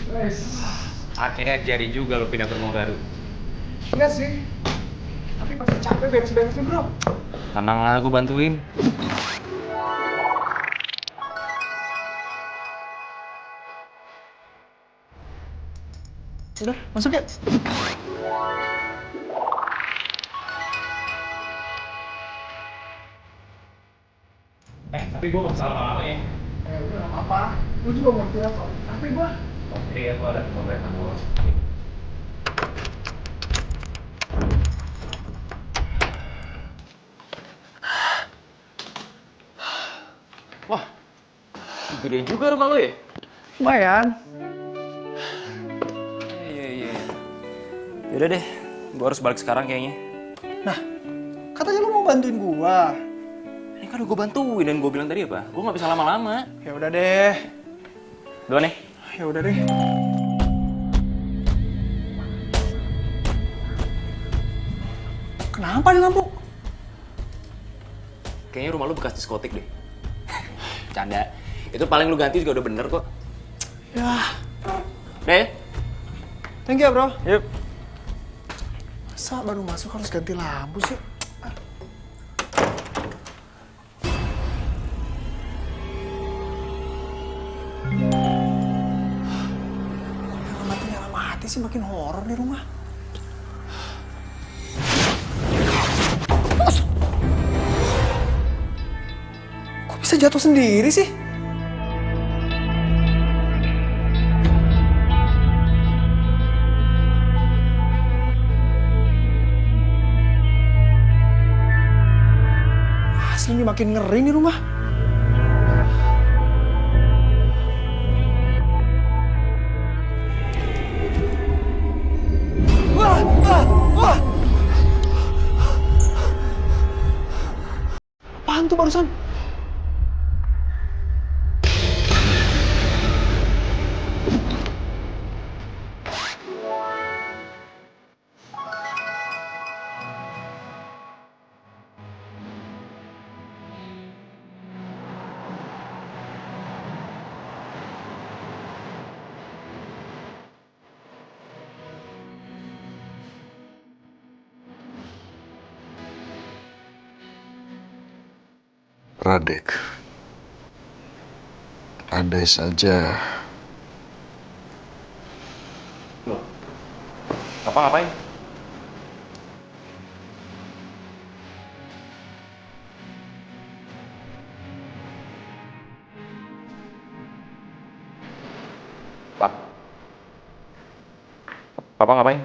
Wes. Akhirnya jadi juga lo pindah ke rumah baru. Iya sih. Tapi masih capek beres-beresnya, Bro. Tenang lah, aku bantuin. Udah, masuk ya. Tapi gue gak salah lama ya. Udah gak apa-apa. Lu juga mau pulang kok. Tapi gua. Oke, aku ada pembayaran dulu. Wah, gede juga rumah lo ya? Lumayan. Iya. Yaudah deh, gue harus balik sekarang kayaknya. Nah, katanya lu mau bantuin gua. Ini kan udah gue bantuin dan gue bilang tadi apa? Gue gak bisa lama-lama. Ya udah deh. Dua nih. Ya udah deh. Kenapa nih lampu? Kayaknya rumah lu bekas diskotik deh. Canda. Itu paling lu ganti juga udah bener kok. Ya, Deh. thank you ya, Bro. Yuk. Masa baru masuk harus ganti lampu sih? Nyala mati sih, makin horor di rumah. Kok bisa jatuh sendiri sih? Asli ini makin ngeri nih rumah. Wah, wah, wah. Apaan tuh barusan? Radek, andai saja Loh. Ngapain? Pak. Papa ngapain?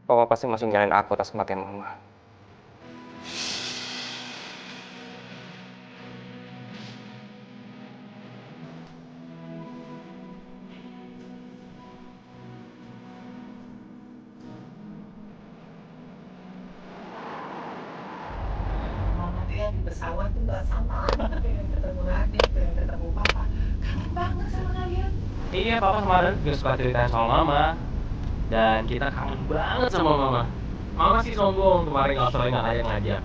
Papa pasti masih nyalain aku atas kematian mama. Di pesawat tuh gak sama pengen ketemu Radit, pengen ketemu Papa. Kangen banget sama kalian. Iya, Papa kemarin juga suka ceritain soal mama. Dan kita kangen banget sama mama. Mama sih sombong kemarin nggak sore nggak ngajak.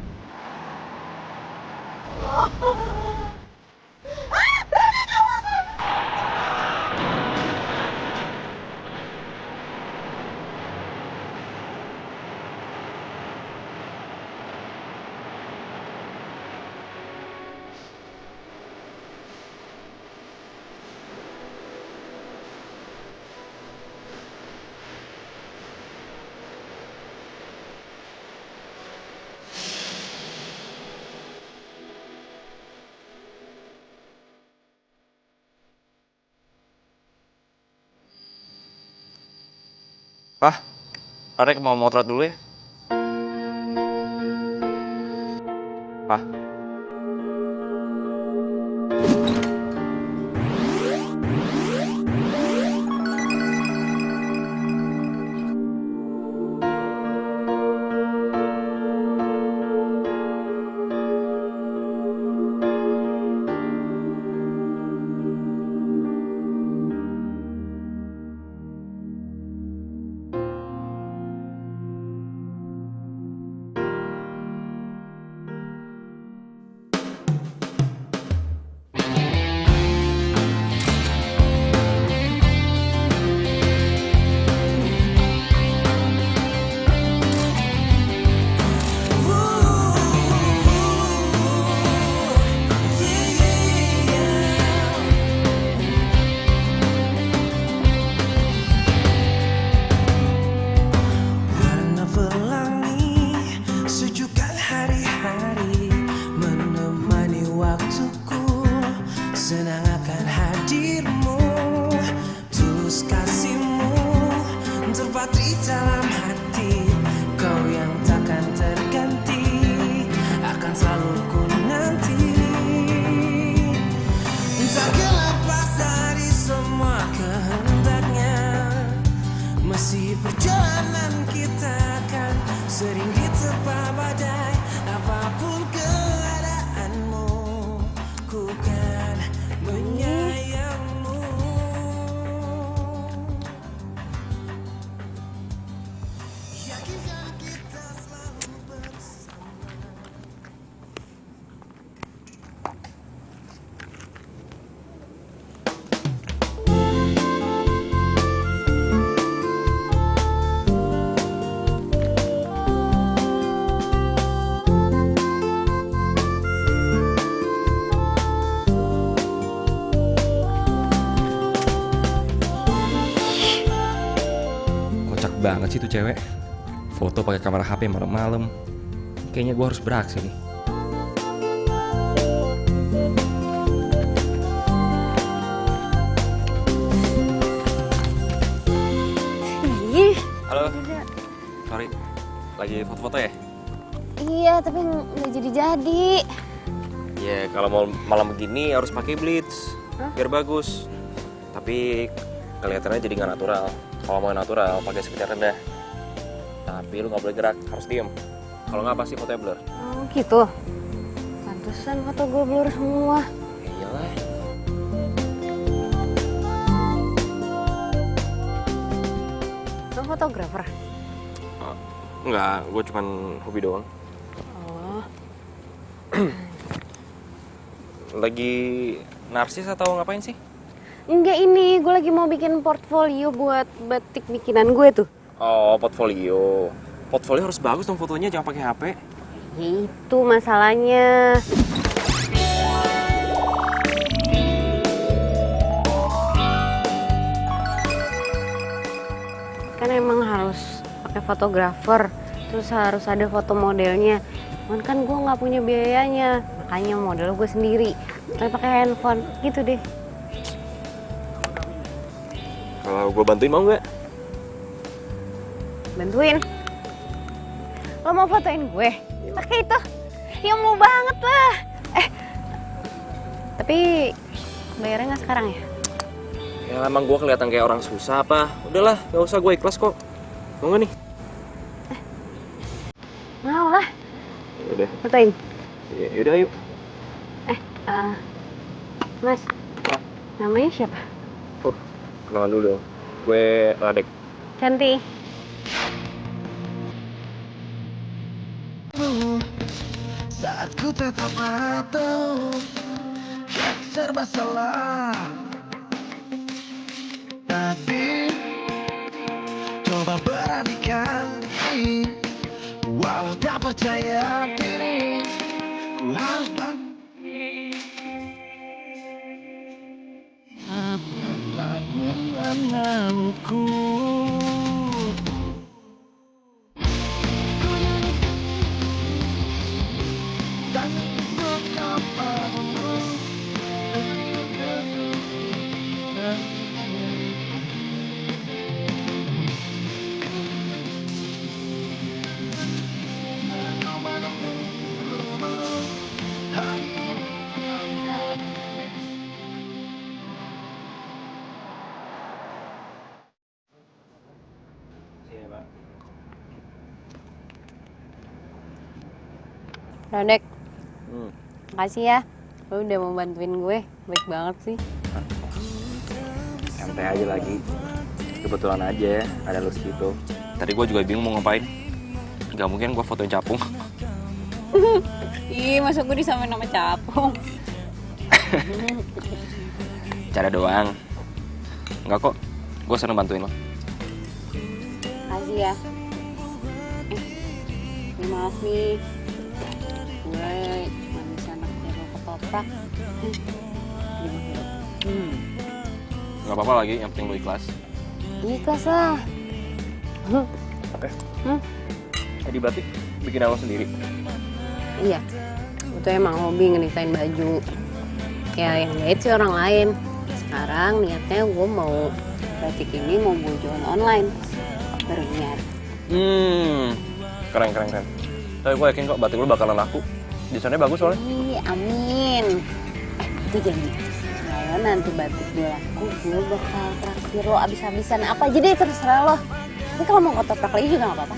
Pak, Arek mau motret dulu ya? Pak. banget sih tuh cewek. Foto pakai kamera HP malam-malam. Kayaknya gue harus beraksi nih. Ih, Halo. Sorry. Lagi foto-foto ya? iya tapi nggak jadi-jadi. Ya kalau mau malam begini harus pakai blitz. Biar bagus. Tapi kelihatannya jadi nggak natural. Kalau mau natural pakai speed rendah. Tapi lu nggak boleh gerak, harus diem. Kalau nggak pasti fotonya blur. Oh gitu. Pantesan foto gue blur semua. Ya iyalah. Lo fotografer? Enggak, gue cuman hobi doang. Oh. Lagi narsis atau ngapain sih? Enggak, ini gue lagi mau bikin portfolio buat batik bikinan gue tuh. Oh, portfolio. Portfolio harus bagus dong fotonya, jangan pakai HP. Ya itu masalahnya. Kan emang harus pakai fotografer, terus harus ada foto modelnya. Cuman kan gue nggak punya biayanya, makanya model gue sendiri. Tapi pakai handphone, gitu deh. Kalau gue bantuin mau nggak? Bantuin. Lo mau fotoin gue? Pakai itu. Ya mau banget lah. Tapi bayarnya nggak sekarang ya? Ya emang gue kelihatan kayak orang susah apa? Udahlah, gak usah, gue ikhlas kok. Mau nggak nih? Mau lah. Udah. Fotoin. Yaudah yuk. Mas, namanya siapa? Oh, kenalan dulu dong. Gue Radek. Cantik. Saat ku tetap tahu serba salah, tapi coba beranikan diri. Walau tak percaya diri, ku harus mengenalku. Radek, makasih ya. Lo udah mau bantuin gue, baik banget sih. Santai aja lagi. Kebetulan aja ada lu segitu. Tadi gue juga bingung mau ngapain. Gak mungkin gue fotoin capung. Ih, masa gue disamain nama capung? Cara doang. Enggak kok, gue seneng bantuin lo. Makasih ya. Maaf nih, gue cuma bisa naksir lo ketoprak. Gak apa-apa lagi, yang penting lo ikhlas. Ikhlas lah. Jadi batik bikin lo sendiri. Iya, gue tuh emang hobi ngedesain baju. Ya yang jahit sih orang lain. Sekarang niatnya gue mau batik ini mau gue jual online. Baru niat. Keren. Tapi gue yakin kok batik lo bakalan laku. Desainnya bagus soalnya. Ih, amin. Itu jadi. Kalau nanti batik gue laku, gue bakal traktir lo abis-abisan apa aja deh, terserah lo. Tapi kalau mau ketoprak lagi juga gak apa-apa.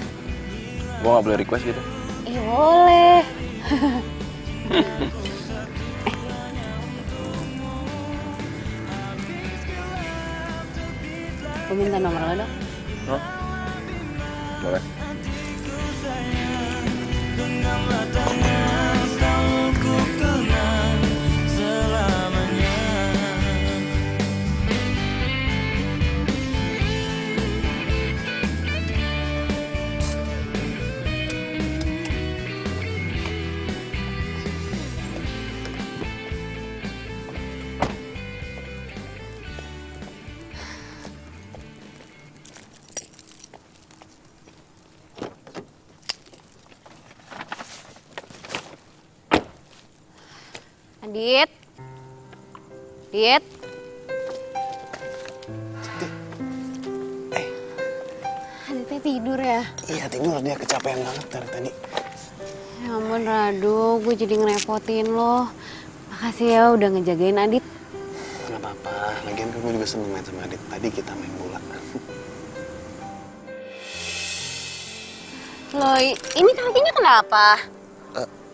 Gue gak boleh request gitu. Boleh. Gue minta nomor lo dong. Hah? Boleh. Adit. Adit. Aditnya tidur ya? Iya tidur, dia kecapean banget dari tadi. Ya ampun Rado, gue jadi ngerepotin lo. Makasih ya udah ngejagain Adit. Gak apa-apa, lagian kan gue juga seneng main sama Adit. Tadi kita main bola. Lo, ini kakinya kenapa?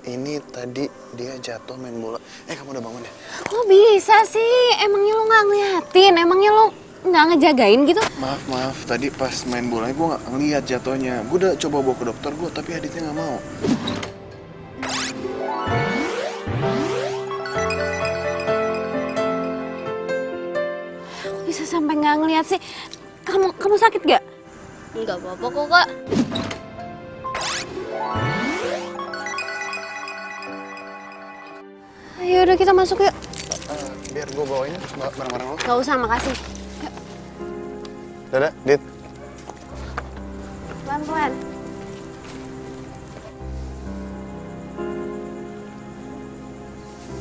Ini tadi dia jatuh main bola. Kamu udah bangun ya? Kok bisa sih? Emangnya lo gak ngeliatin? Emangnya lo gak ngejagain gitu? Maaf. Tadi pas main bola gue gak ngeliat jatuhnya. Gue udah coba bawa ke dokter gue, tapi Aditnya gak mau. Kok bisa sampai gak ngeliat sih? Kamu sakit gak? Enggak apa-apa kok, Kak. Ayo udah kita masuk yuk. Biar gue bawain barang-barang lo. Gak usah, makasih. Yuk. Dadah, Dit. Pelan-pelan.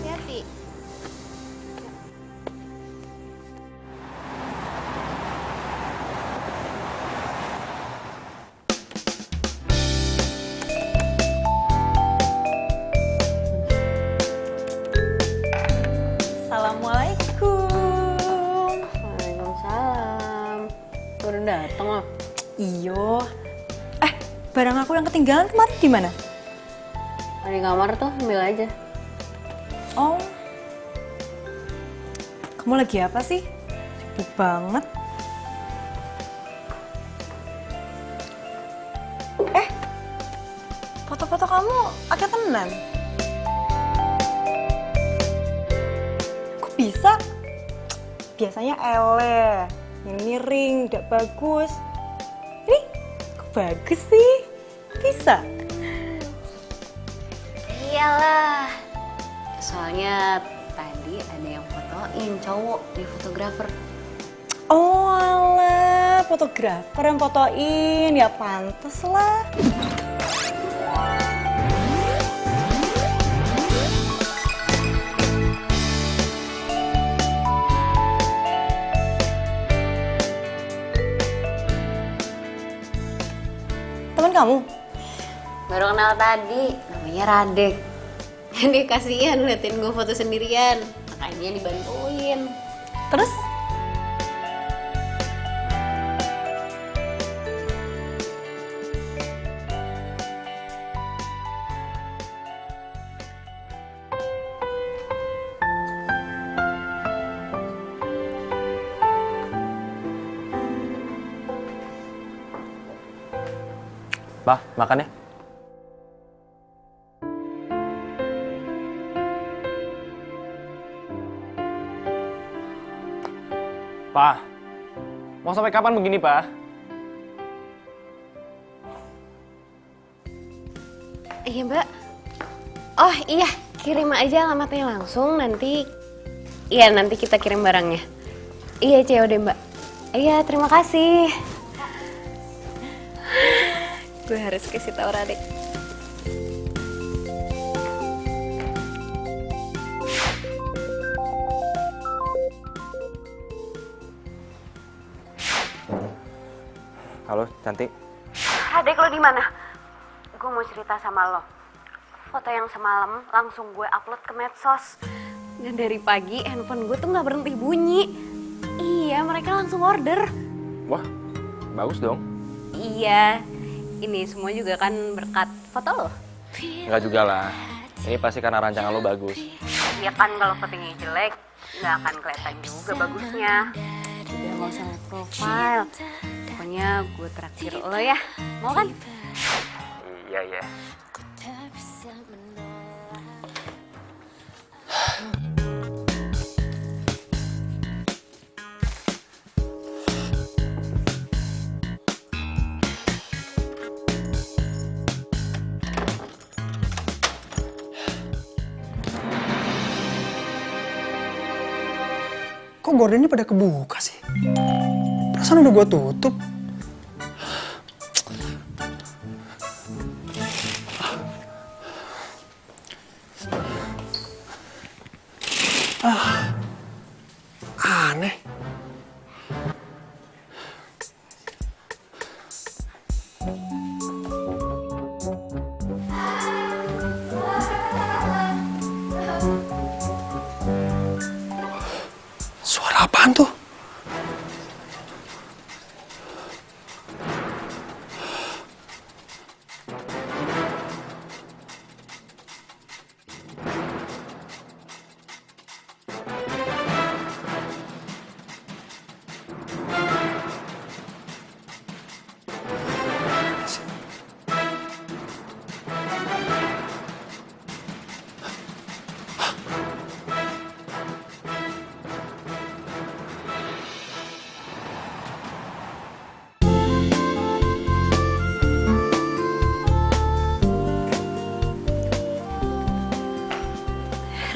Hati-hati. Assalamualaikum. Waalaikumsalam. Udah dateng loh. Iyo. Barang aku yang ketinggalan kemarin di mana? Di kamar tuh, ambil aja. Oh. Kamu lagi apa sih? Sibuk banget. Foto-foto kamu agak tenan. Kok bisa? Biasanya ele, yang miring, gak bagus. Ini kok bagus sih? Bisa? Iyalah. Soalnya tadi ada yang fotoin cowok di fotografer. Oh alah, fotografer yang fotoin, ya pantes lah. Teman kamu? Baru kenal tadi, namanya Radek. Dia kasihan liatin gue foto sendirian, makanya dibantuin. Terus? Bah, makan ya? Pak, mau sampai kapan begini, Pak? Iya Mbak. Oh iya, kirim aja alamatnya langsung nanti. Iya nanti kita kirim barangnya. Iya COD Mbak. Iya terima kasih. Gue harus kasih tau Radek. Halo, cantik. Radek lo di mana? Gue mau cerita sama lo. Foto yang semalam langsung gue upload ke medsos. Dan dari pagi handphone gue tuh nggak berhenti bunyi. Iya mereka langsung order. Wah, bagus dong. Iya. Ini semua juga kan berkat foto lo. Enggak juga lah. Ini pasti karena rancangan lo bagus. Iya kan kalau fotonya jelek, nggak akan kelihatan juga bagusnya. Udah nggak usah liat profile. Pokoknya gue traktir lo ya. Mau kan? Iya, iya. Kok gordennya pada kebuka sih? Perasaan udah gua tutup. Aneh. Suara apaan tuh?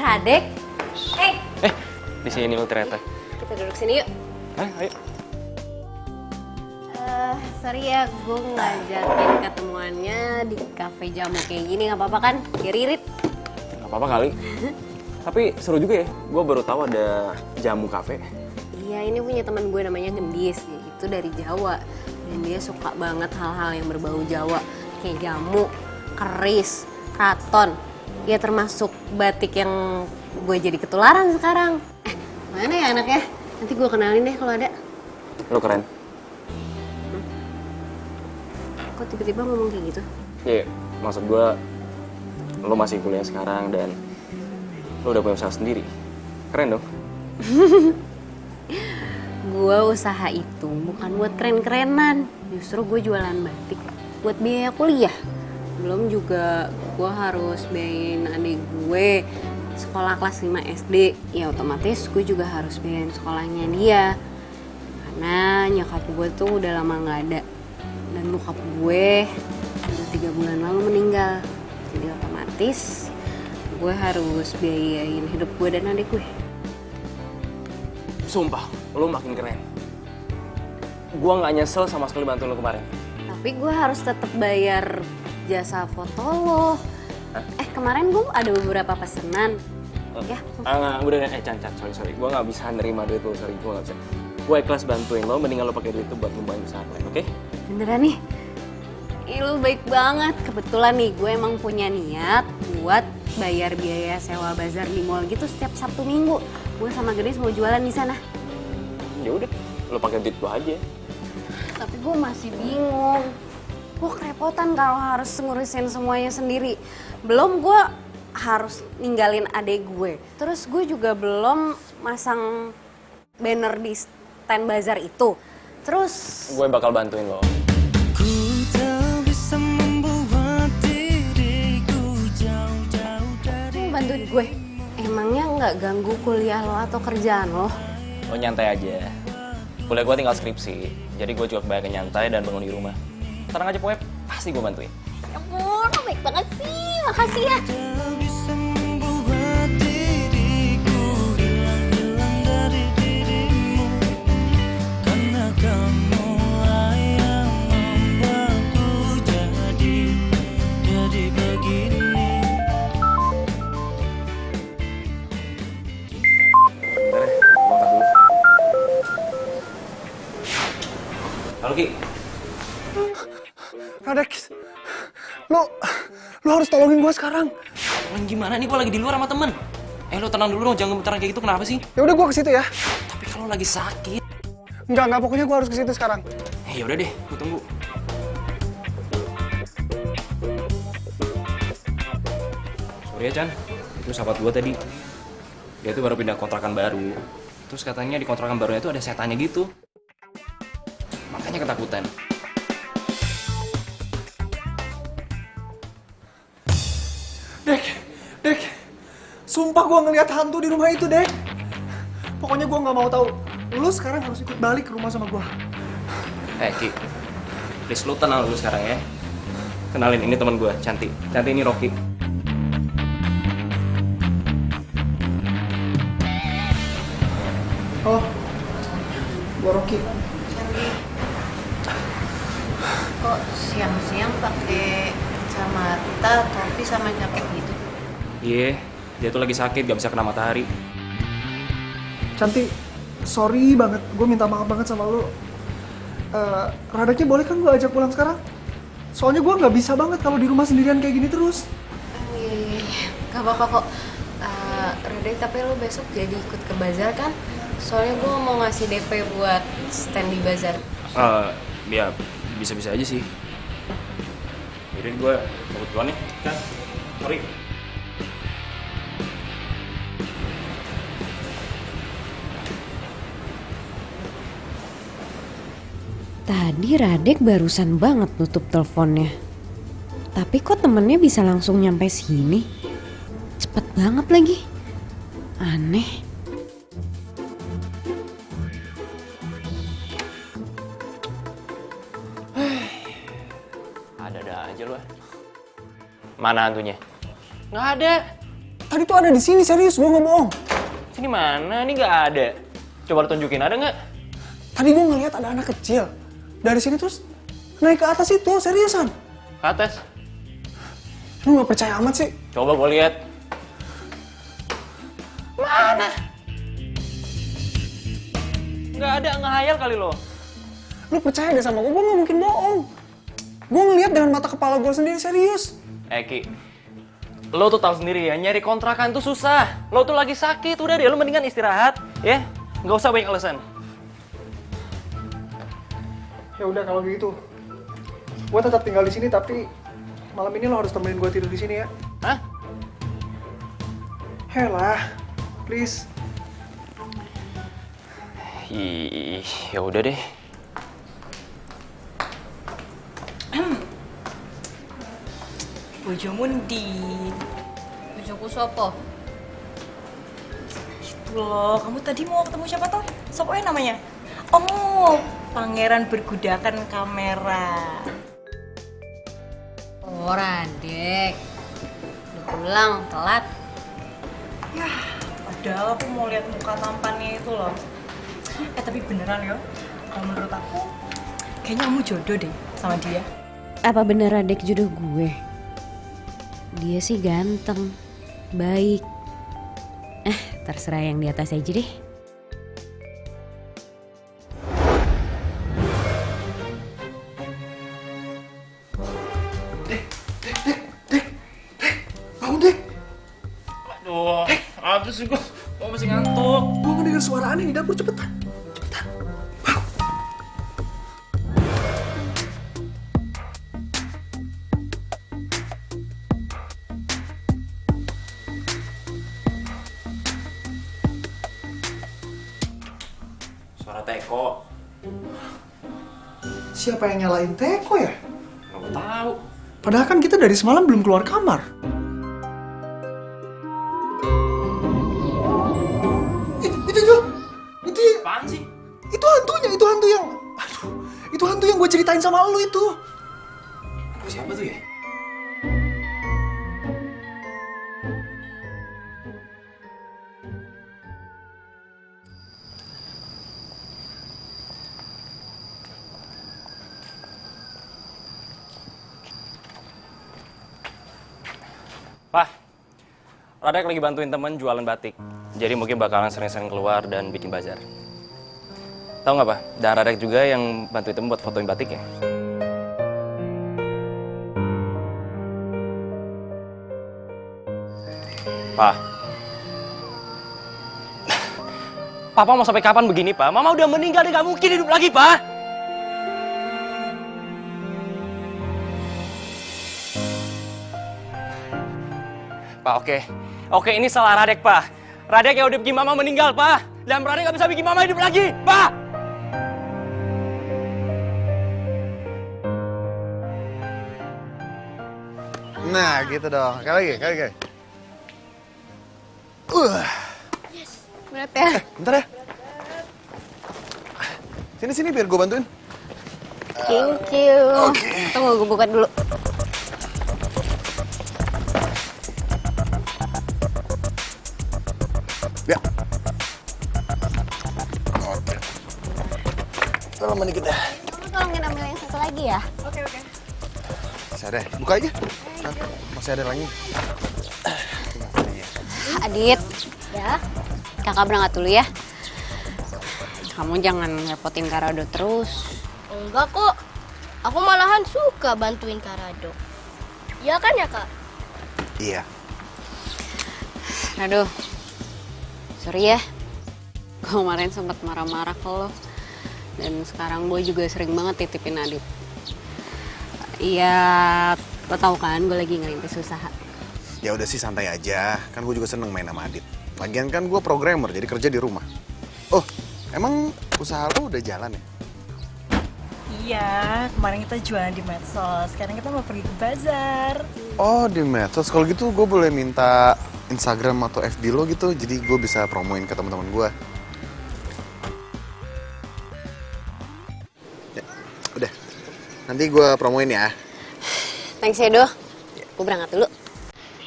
Radek, Di sini lo ternyata. kita duduk sini yuk. Ayo. Sorry ya, gue ngajakin ketemuannya di kafe jamu kayak gini, nggak apa-apa kan? Biar irit. Gak apa-apa kali. Tapi seru juga ya, gue baru tahu ada jamu kafe. Iya, ini punya teman gue namanya Gendis, itu dari Jawa. Dan dia suka banget hal-hal yang berbau Jawa, kayak jamu, keris, kraton. Ya termasuk batik yang gue jadi ketularan sekarang. Mana ya anaknya? Nanti gue kenalin deh kalau ada. Lo keren. Kok tiba-tiba ngomong kayak gitu? Iya, maksud gue lo masih kuliah sekarang dan lo udah punya usaha sendiri. Keren dong. Gue usaha itu bukan buat keren-kerenan. Justru gue jualan batik buat biaya kuliah. Belum juga gue harus biayain adik gue sekolah kelas 5 SD. Ya otomatis gue juga harus biayain sekolahnya dia. Karena nyokap gue tuh udah lama gak ada. Dan bokap gue udah 3 bulan lalu meninggal. Jadi otomatis gue harus biayain hidup gue dan adik gue. Sumpah, lo makin keren. Gue gak nyesel sama sekali bantu lo kemarin. Tapi gue harus tetap bayar jasa foto lo. Kemarin gue ada beberapa pesanan. Ya. Enggak, udah Chan, sorry. Gue gak bisa nerima duit lo, sorry. Gue gak bisa. Gue ikhlas bantuin lo, mendingan lo pakai duit itu buat ngembangin usaha lain, oke? Beneran nih? Ih, lu baik banget. Kebetulan nih gue emang punya niat buat bayar biaya sewa bazar di mall gitu setiap Sabtu Minggu. Gue sama Gedis mau jualan di sana. Ya udah, lo pakai duit lo aja. Tapi gue masih bingung. Gue kerepotan kalau harus ngurusin semuanya sendiri. Belum gue harus ninggalin adek gue. Terus gue juga belum masang banner di stand bazar itu. Terus Gue bakal bantuin lo. lu bantuin gue. Emangnya nggak ganggu kuliah lo atau kerjaan lo? Lo nyantai aja. Kuliah gue tinggal skripsi, jadi gue juga kebanyakan nyantai dan bangun di rumah. Tenang aja pokoknya, pasti gue bantuin. Ya ampun, lo baik banget sih. Makasih ya. Halo Ki. Radek, lo harus tolongin gue sekarang. Tolong gimana nih, gue lagi di luar sama temen. Lo tenang dulu dong, jangan gemetaran kayak gitu, kenapa sih? Ya udah gue ke situ ya. Tapi kalau lagi sakit. Enggak, pokoknya gue harus ke situ sekarang. Ya udah deh, gue tunggu. Sorry ya Chan, itu sahabat gue tadi. Dia tuh baru pindah kontrakan baru. Terus katanya di kontrakan barunya tuh ada setannya gitu. Makanya ketakutan. Dek, sumpah gue ngeliat hantu di rumah itu, Dek. Pokoknya gue nggak mau tahu. Lu sekarang harus ikut balik ke rumah sama gue. Ki, please lu tenang dulu sekarang ya. Kenalin, ini teman gue, Cantik. Cantik ini Rocky. Oh, gue Rocky. Kok siang-siang pakai kacamata, topi sama jaket gitu? Iya, dia tuh lagi sakit, gak bisa kena matahari. Cantik, sorry banget, gue minta maaf banget sama lo. Radeknya boleh kan gue ajak pulang sekarang? Soalnya gue nggak bisa banget kalau di rumah sendirian kayak gini terus. Gak apa-apa kok. Radek, tapi lo besok jadi ikut ke bazar kan? Soalnya gue mau ngasih DP buat stand di bazar. Ya bisa-bisa aja sih. Yaudah gue cabut duluan nih, kan? Sorry. Tadi Radek barusan banget nutup teleponnya. Tapi kok temennya bisa langsung nyampe sini? Cepet banget lagi. Aneh. Ada aja lu. Mana hantunya? Nggak ada. Tadi tuh ada di sini, serius, gue nggak bohong. Sini mana? Ini nggak ada. Coba lu tunjukin, ada nggak? Tadi gue ngeliat ada anak kecil. Dari sini terus naik ke atas itu, seriusan. Ke atas. Lu nggak percaya amat sih? Coba gue lihat. Mana? Nggak ada, ngehayal kali lo. Lu percaya deh sama gue nggak mungkin bohong. Gue ngeliat dengan mata kepala gue sendiri, serius. Ki, lo tuh tahu sendiri ya, nyari kontrakan tuh susah. Lo tuh lagi sakit, udah deh, lo mendingan istirahat, ya. Nggak usah banyak alasan. Ya udah kalau gitu, gue tetap tinggal di sini tapi malam ini lo harus temenin gue tidur di sini ya. Hah? Helah, please. Ih, ya udah deh. Bojomu ndi? Bojoku sopo? Itu loh, kamu tadi mau ketemu siapa toh? Sopo namanya? Oh, pangeran bergudakan kamera. Oh, Radek. Udah pulang, telat. Ya, padahal aku mau lihat muka tampannya itu loh. Tapi beneran ya, kalau menurut aku kayaknya kamu jodoh deh sama dia. Apa bener Radek jodoh gue? Dia sih ganteng, baik. Terserah yang di atas aja deh. Bangun deh, Aduh, apa sih gue masih ngantuk. gue ngedenger suara aneh di dapur, cepetan. Suara Teko. Siapa yang nyalain Teko ya? Nggak tahu. Padahal kan kita dari semalam belum keluar kamar. Itu Apaan sih? itu hantu yang, aduh, itu hantu yang gue ceritain sama lu itu. Siapa tuh ya? Pak, Radek lagi bantuin temen jualan batik. Jadi mungkin bakalan sering-sering keluar dan bikin bazar. Tahu nggak, Pak? Dan Radek juga yang bantuin temen buat fotoin batiknya. Pak. Papa mau sampai kapan begini, Pak? Mama udah meninggal, dia nggak mungkin hidup lagi, Pak. Pak, oke, ini salah Radek, Pak. Radek yang udah bikin Mama meninggal, Pak. Dan Radek nggak bisa bikin Mama hidup lagi, Pak. Nah, gitu dong. Kali lagi. Berat ya? Bentar ya. Sini biar gue bantuin. Thank you. Tunggu, gue buka dulu. Ya. Oke. Tolong dikit dah. Kamu tolongin ambil yang satu lagi ya? Oke. Bisa deh, buka aja. Masih ada lagi. Adit, ya. Kakak berangkat dulu ya. kamu jangan ngerepotin Karado terus. Enggak kok. Aku malahan suka bantuin Karado. Iya kan ya, Kak? Iya. Aduh, sorry ya. Gue kemarin sempat marah-marah ke lo. Dan sekarang gue juga sering banget titipin Adit. Iya, lo tau kan gue lagi ngerintis usaha. Ya udah sih santai aja, kan gue juga seneng main sama Adit. Lagian kan gue programmer, jadi kerja di rumah. Oh, emang usaha lo udah jalan ya? Iya, kemarin kita jualan di medsos, sekarang kita mau pergi ke bazar. Oh, di medsos. Kalau gitu gue boleh minta Instagram atau FB lo gitu, jadi gue bisa promoin ke teman-teman gue. Ya, udah. Nanti gue promoin ya. Thanks ya, Do. Gue berangkat dulu.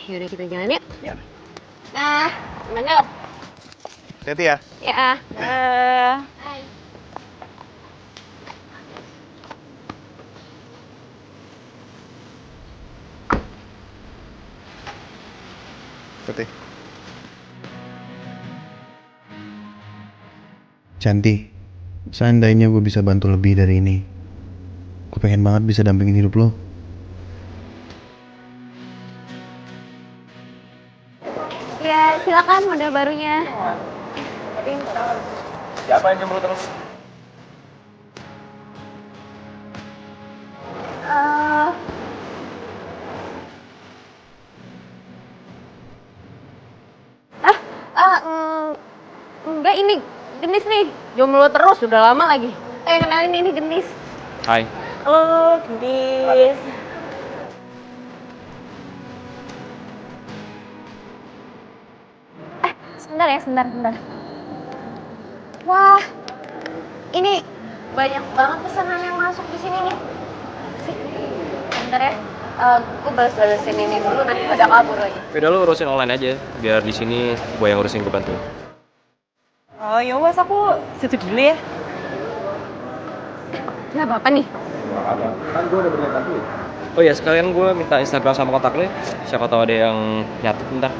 Yaudah kita jalan yuk. Ya. Nah, gimana? Hati-hati ya. Ya. Hai. Hati. Cantik, seandainya gue bisa bantu lebih dari ini, gue pengen banget bisa dampingin hidup lo. Ya, silakan model barunya. Siapa yang jomblo terus? Enggak, ini Genis nih. Jomblo terus, udah lama lagi. Kenalin ini Genis. Hai. Halo, Gendis. Sebentar ya, sebentar. Wah, ini banyak banget pesanan yang masuk di sini nih. Bentar ya, gue balas-balasin ini dulu, nanti pada kabur lagi. Beda lu urusin online aja, biar di sini gue yang urusin, gue bantu. Oh, ya mas, aku situ dulu ya. Nggak apa-apa nih. Kan gue udah berniat bantuin. Oh ya, sekalian gue minta Instagram sama kontak lu ya. Siapa tahu ada yang nyatet bentar.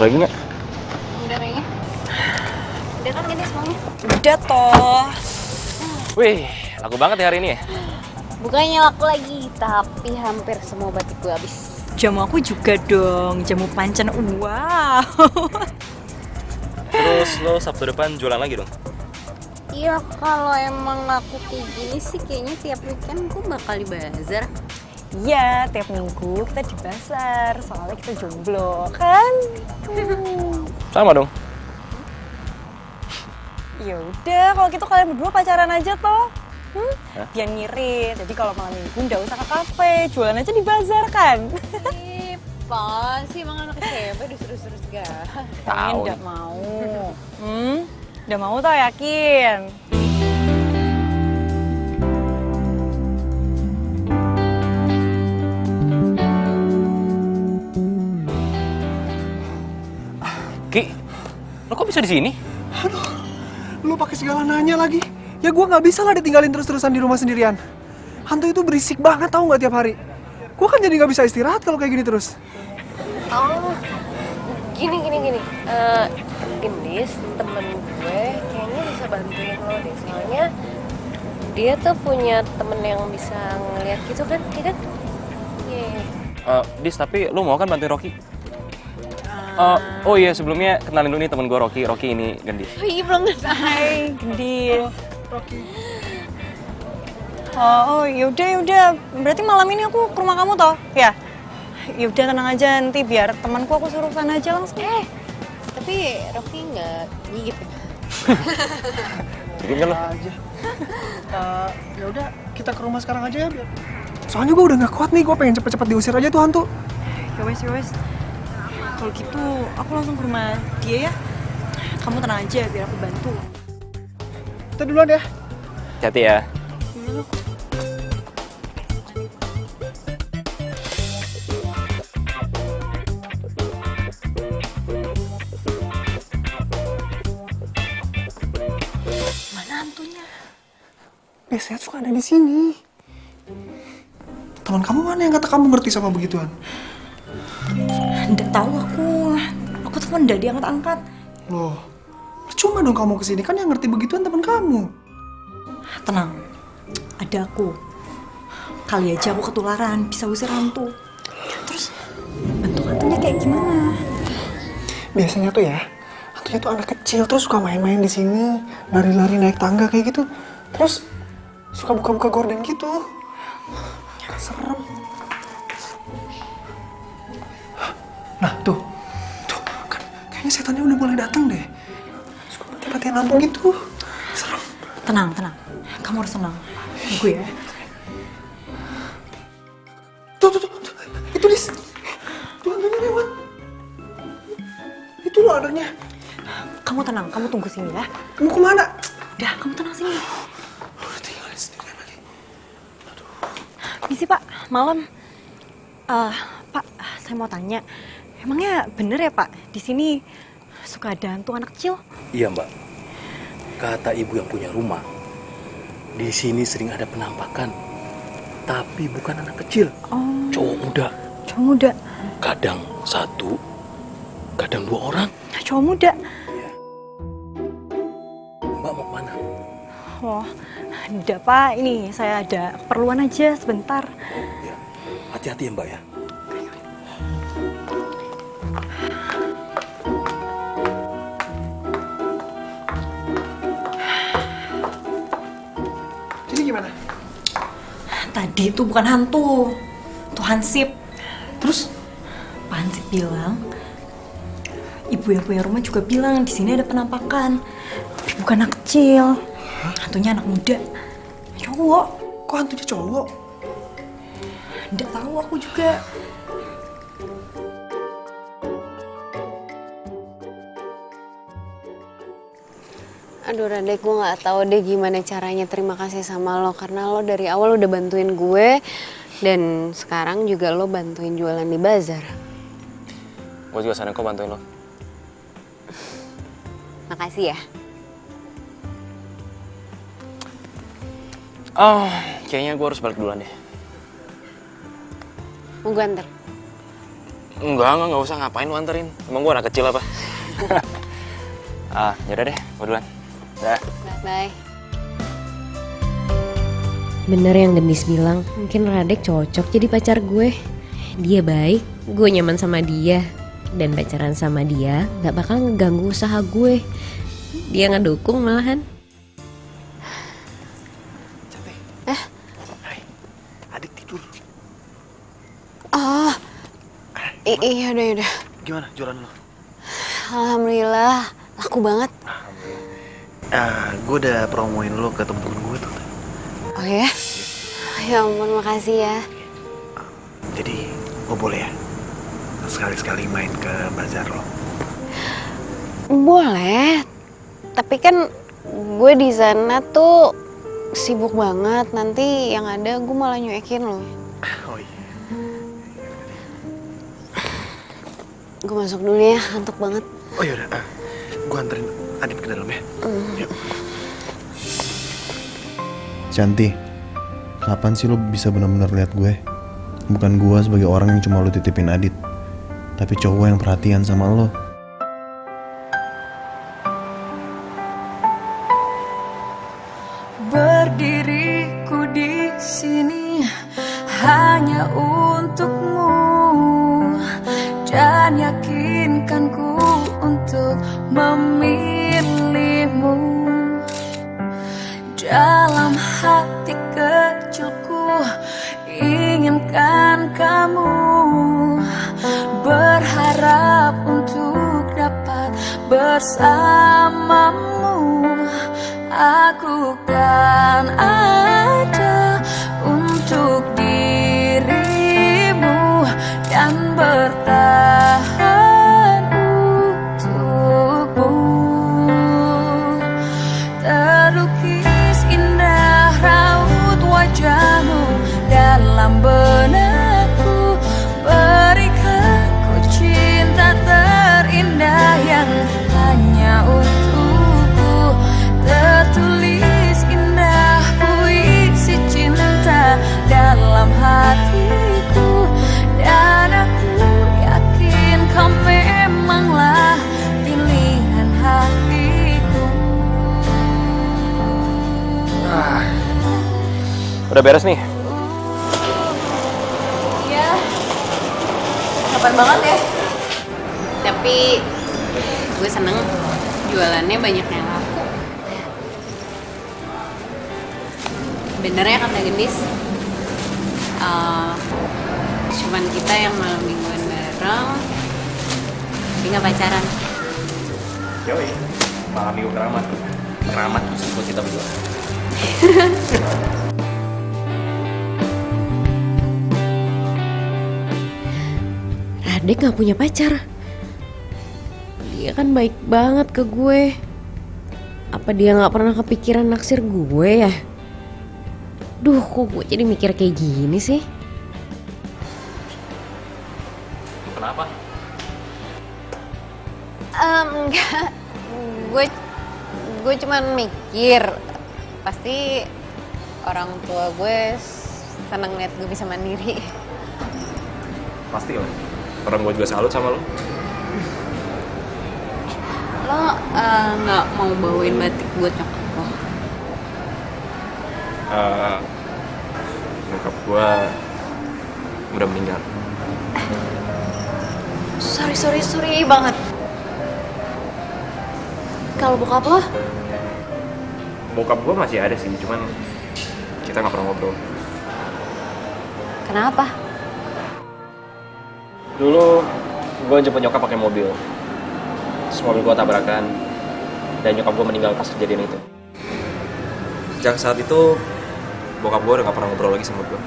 Lagi nggak? Udah kayaknya. Udah kan Genis semuanya? Udah toh. Wih, laku banget ya hari ini ya? Bukannya laku lagi, tapi hampir semua batik gue habis. Jamu aku juga dong, jamu pancan. Wow. Terus lo Sabtu depan jualan lagi dong? Iya, kalau emang laku kayak gini sih kayaknya tiap weekend gue bakal di bazar. Iya, tiap minggu kita di pasar, soalnya kita jomblo, kan? Sama dong. Ya udah, kalau gitu kalian berdua pacaran aja toh. Hah? Biar ngirit. Jadi kalau malam minggu nggak usah ke kafe, jualan aja di bazar kan? Ih, apaan sih emang anak SMP disuruh-suruh segala. Kalian Tahu nggak nih. mau. Udah mau tau, yakin? Ki, lo kok bisa di sini? Lu pakai segala nanya lagi. Ya gue nggak bisa lah ditinggalin terus-terusan di rumah sendirian. Hantu itu berisik banget, tahu nggak tiap hari. Gue kan jadi nggak bisa istirahat kalau kayak gini terus. Oh, gini. Gendis, temen gue kayaknya bisa bantuin lo deh. Soalnya dia tuh punya temen yang bisa ngeliat gitu kan, iya kan? Iya. Dis, tapi lo mau kan bantuin Rocky? Oh iya, sebelumnya kenalin dulu nih temen gue Rocky. Rocky ini Gendis. Oh iya, belum kenal. Hai, Gendis. Rocky. Oh, yaudah. Berarti malam ini aku ke rumah kamu toh? Ya. Yaudah tenang aja, nanti biar temanku aku suruh sana aja langsung. Tapi Rocky nggak gigit ya? Bikin kan lo? Aja. Ya udah, kita ke rumah sekarang aja ya biar. Soalnya gue udah nggak kuat nih, gue pengen cepet-cepet diusir aja tuh hantu. Ya wes. Kalau gitu aku langsung ke rumah dia ya. Kamu tenang aja biar aku bantu. Kita duluan ya. Hati ya. Mana hantunya? Biasanya suka ada di sini. Teman kamu mana yang kata kamu ngerti sama begituan? Nggak tahu aku. Aku telepon nggak diangkat-angkat. Loh, percuma dong kamu kesini, kan yang ngerti begituan teman kamu. Tenang, ada aku. Kali aja aku ketularan, bisa usir hantu. Terus bentuk hantunya kayak gimana? Biasanya tuh ya, hantunya tuh anak kecil terus suka main-main di sini, lari-lari naik tangga kayak gitu. Terus suka buka-buka gorden gitu. Serem. Nah, tuh kan kayaknya setannya udah mulai datang deh. Suka mati-matian lampu gitu. Serem. Tenang. Kamu harus tenang. Gue ya. Tuh. Itu Dis. Tuh hantunya lewat. Itu loh adanya. Kamu tenang, kamu tunggu sini ya. Mau kemana? Udah, kamu tenang sini. Lu udah tinggalin sendirian lagi. Misi Pak, malam. Pak, saya mau tanya. Emangnya bener ya Pak, di sini suka ada hantu anak kecil? Iya Mbak, kata ibu yang punya rumah, di sini sering ada penampakan, tapi bukan anak kecil, cowok muda. Cowok muda? Kadang 1, kadang 2 orang. Cowok muda? Iya. Mbak mau kemana? Oh, enggak Pak, ini saya ada keperluan aja sebentar. Ya, hati-hati ya Mbak ya. Jadi gimana? Tadi itu bukan hantu, itu hansip. Terus? Pak Hansip bilang, ibu yang punya rumah juga bilang di sini ada penampakan. Tapi bukan anak kecil, hantunya anak muda, cowok. Kok hantunya cowok? Nggak tahu aku juga. Aduh Radek, gue nggak tahu deh gimana caranya terima kasih sama lo, karena lo dari awal udah bantuin gue dan sekarang juga lo bantuin jualan di bazar. Gue juga seneng kok bantuin lo. Makasih ya. Oh, kayaknya gue harus balik duluan deh. Mau gue anter? Enggak usah, ngapain lu anterin? Emang gue anak kecil apa? Yaudah deh, gue duluan. Dah. Bye. Bener yang Gendis bilang, mungkin Radek cocok jadi pacar gue. Dia baik, gue nyaman sama dia. Dan pacaran sama dia gak bakal ngeganggu usaha gue. Dia ngedukung malahan. Cantik. Hai, adik tidur. Oh, iya udah. Gimana jualan lo? Alhamdulillah, laku banget. Gue udah promoin lo ke temen-temen gue tuh. Oh ya? Ya ampun, makasih ya. Jadi gue boleh ya sekali-sekali main ke bazar lo? Boleh, tapi kan gue di sana tuh sibuk banget. Nanti yang ada gue malah nyuekin lo. Oh iya. Gue masuk dulu ya, ngantuk banget. Oh yaudah, gue anterin Adit ke dalam ya. Yuk. Cantik, kapan sih lo bisa benar-benar lihat gue? Bukan gue sebagai orang yang cuma lo titipin Adit, tapi cowok yang perhatian sama lo. Berdiriku di sini hanya untukmu dan yakinkanku untuk memilihmu dalam hati kecilku, inginkan kamu, berharap untuk dapat bersamamu. Aku kan ada untuk dirimu dan bertahan untukmu. Terlukis indah raut wajahmu dalam benakku, berikan ku cinta terindah yang hanya untukku. Tertulis indah puisi cinta dalam hatiku, dan aku yakin kau memanglah pilihan hatiku. Udah beres nih. Iya. Capek banget ya. Tapi gue seneng jualannya banyak yang laku. Bener ya kata Gendis, cuman kita yang malam mingguan bareng, tapi nggak pacaran. Yoi, malam minggu keramat. Keramat khusus buat kita berdua. Radek gak punya pacar. Dia kan baik banget ke gue. Apa dia gak pernah kepikiran naksir gue ya? Duh, kok gue jadi mikir kayak gini sih? Kenapa? Enggak. Gue cuman mikir, pasti orang tua gue seneng liat gue bisa mandiri. Pasti lah. Orang gue juga salut sama lo. Lo nggak mau bawain batik buat nyokap lo? Nyokap gue udah meninggal. Sorry banget. Kalau bokap lo? Bokap gue masih ada sih, cuman kita nggak pernah ngobrol. Kenapa? Dulu gue jemput nyokap pakai mobil. Terus mobil gue tabrakan dan nyokap gue meninggal pas kejadian itu. Sejak saat itu bokap gue udah gak pernah ngobrol lagi sama gue.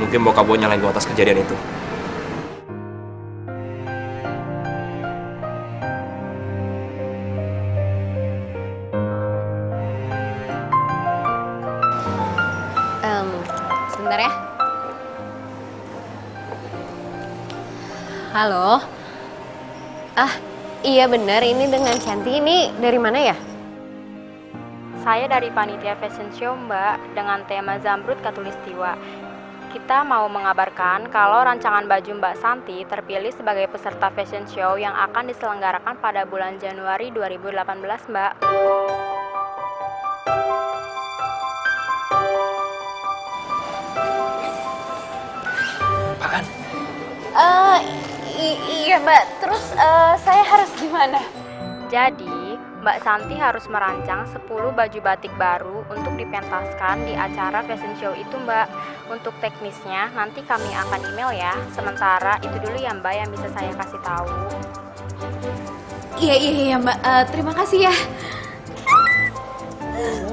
Mungkin bokap gue nyalain gue atas kejadian itu. Sebentar ya. Halo. Iya benar, ini dengan Cantik. Ini dari mana ya? Saya dari panitia fashion show, Mbak, dengan tema Zamrud Katulistiwa. Kita mau mengabarkan kalau rancangan baju Mbak Santi terpilih sebagai peserta fashion show yang akan diselenggarakan pada bulan Januari 2018, Mbak. Apaan? Iya, Mbak. Terus saya harus gimana? Jadi, Mbak Santi harus merancang 10 baju batik baru untuk dipentaskan di acara fashion show itu, Mbak. Untuk teknisnya nanti kami akan email ya. Sementara itu dulu ya, Mbak, yang bisa saya kasih tahu. Iya, Mbak. Terima kasih ya.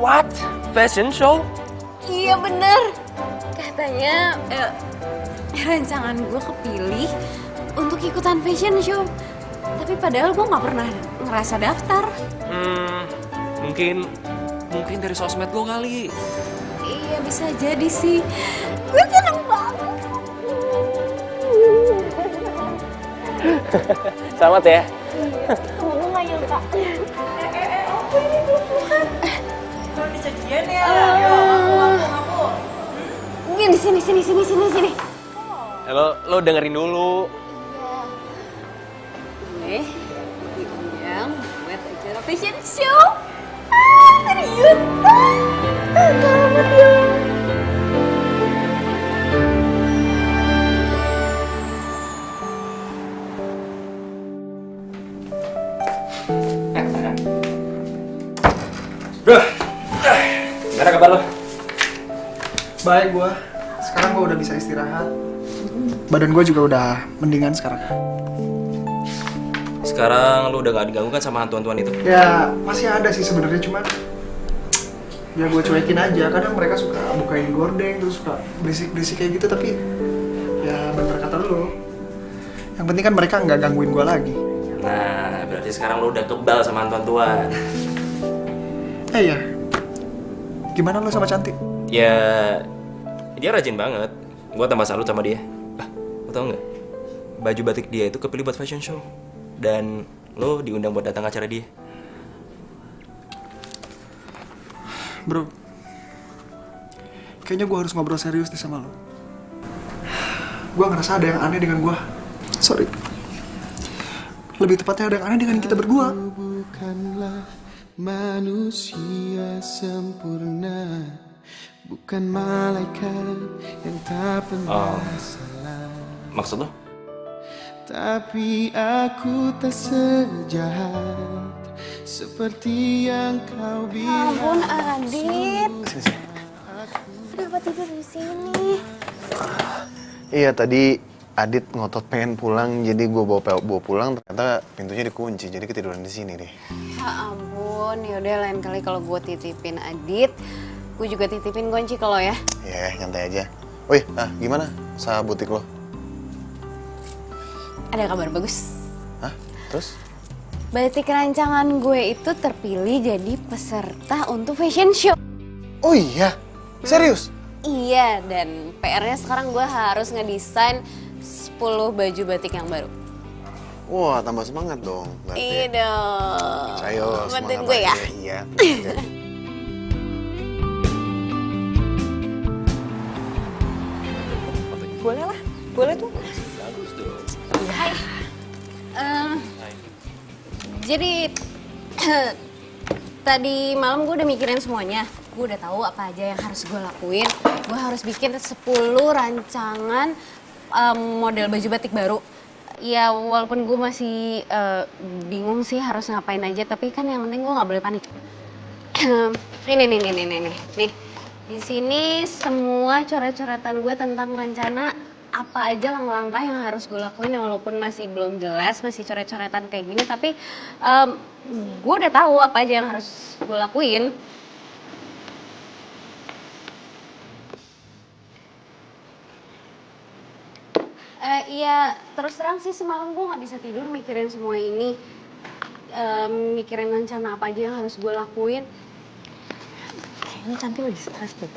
What? Fashion show? Iya bener. Katanya rancangan gue kepilih untuk ikutan fashion show. Tapi padahal gue gak pernah ngerasa daftar. Mungkin dari sosmed lo kali. Iya bisa jadi sih. Gue seneng banget. Selamat ya. Kamu gak nyangka. Aku ini bukan. Belum dijadian ya? Ngaku. Di sini. Lo dengerin dulu. Iya. Diundang buat acara fashion show. Serius? Selamat ya. Gimana kabar lo? Baik gue. Sekarang gue udah bisa istirahat. Badan gue juga udah mendingan sekarang. Sekarang lu udah gak diganggu kan sama hantu-hantuan itu? Ya masih ada sih sebenarnya, cuman ya gue cuekin aja. Kadang mereka suka bukain gordeng terus suka berisik-berisik kayak gitu, tapi ya bener kata lu. Yang penting kan mereka nggak gangguin gue lagi. Nah, berarti sekarang lu udah kebal sama hantu-hantuan. Iya. Gimana lu sama Cantik? Ya, dia rajin banget. Gue tambah salut sama dia. Lo tau nggak? Baju batik dia itu kepilih buat fashion show. Dan lo diundang buat datang acara dia. Bro, kayaknya gue harus ngobrol serius nih sama lo. Gue ngerasa ada yang aneh dengan gue. Sorry. Lebih tepatnya ada yang aneh dengan kita berdua. Bukanlah manusia sempurna, bukan malaikat yang tak pernah salah. Maksud lo? Tapi aku tak sejahat seperti yang kau bilang. Ampun Adit, kenapa tidur di sini? Iya, tadi Adit ngotot pengen pulang, jadi gue bawa pulang, ternyata pintunya dikunci, jadi ketiduran di sini deh. Ya ampun, yaudah lain kali kalau gue titipin Adit, gue juga titipin kunci ke lo ya. Iya, nyantai aja. Wih, gimana usaha butik lo? Ada kabar bagus. Hah? Terus? Batik rancangan gue itu terpilih jadi peserta untuk fashion show. Oh iya? Serius? Iya, dan PR-nya sekarang gue harus ngedesain 10 baju batik yang baru. Wah, tambah semangat dong. Iya dong. Ayo, bantuin semangat gue ya. aja. Iya. Boleh lah, boleh tuh. Bagus dong. Hai. Jadi tadi malam gue udah mikirin semuanya. Gue udah tahu apa aja yang harus gue lakuin. Gue harus bikin 10 rancangan model baju batik baru. Ya walaupun gue masih bingung sih harus ngapain aja, tapi kan yang penting gue nggak boleh panik. Nih. Di sini semua coret-coretan gue tentang rencana apa aja langkah-langkah yang harus gue lakuin, walaupun masih belum jelas, masih coret-coretan kayak gini, tapi gue udah tahu apa aja yang harus gue lakuin. Iya, terus terang sih semalam gue nggak bisa tidur mikirin semua ini, mikirin rencana apa aja yang harus gue lakuin. Kayaknya Cantik lagi stres deh.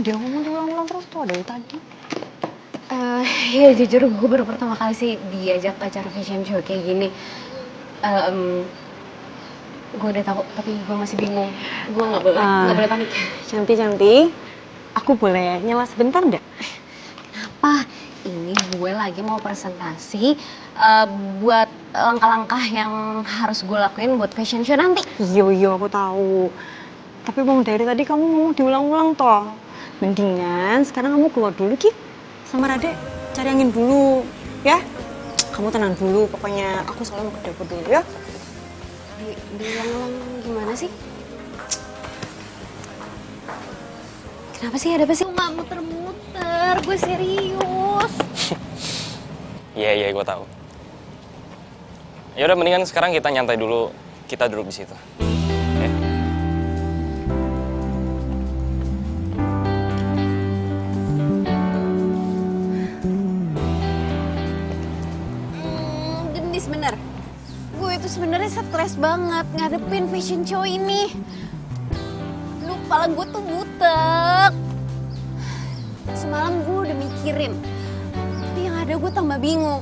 Dia ngomong diulang-ulang terus tuh dari tadi. Ya jujur gue baru pertama kali sih diajak acara fashion show kayak gini. Gue udah tahu, tapi gue masih bingung. Gue nggak boleh panik. Cantik, aku boleh nyela sebentar nggak? Kenapa? Ini gue lagi mau presentasi buat langkah-langkah yang harus gue lakuin buat fashion show nanti. Iya, aku tahu. Tapi bang dari tadi kamu ngomong diulang-ulang toh. Mendingan sekarang kamu keluar dulu Ki. Sama Rade cari angin dulu, ya? Kamu tenang dulu, pokoknya aku soalnya mau ke dapur dulu ya. Diulang-ulang gimana sih? Kenapa sih, ada apa sih? Gue gak muter-muter, gue serius. Iya, gue tahu. Ya udah, mendingan sekarang kita nyantai dulu, kita duduk di situ. Oke? Gendis bener. Gue itu sebenarnya stres banget ngadepin fashion show ini. Lu, kepala gue tuh butek. Semalam gue udah mikirin, tapi yang ada gue tambah bingung.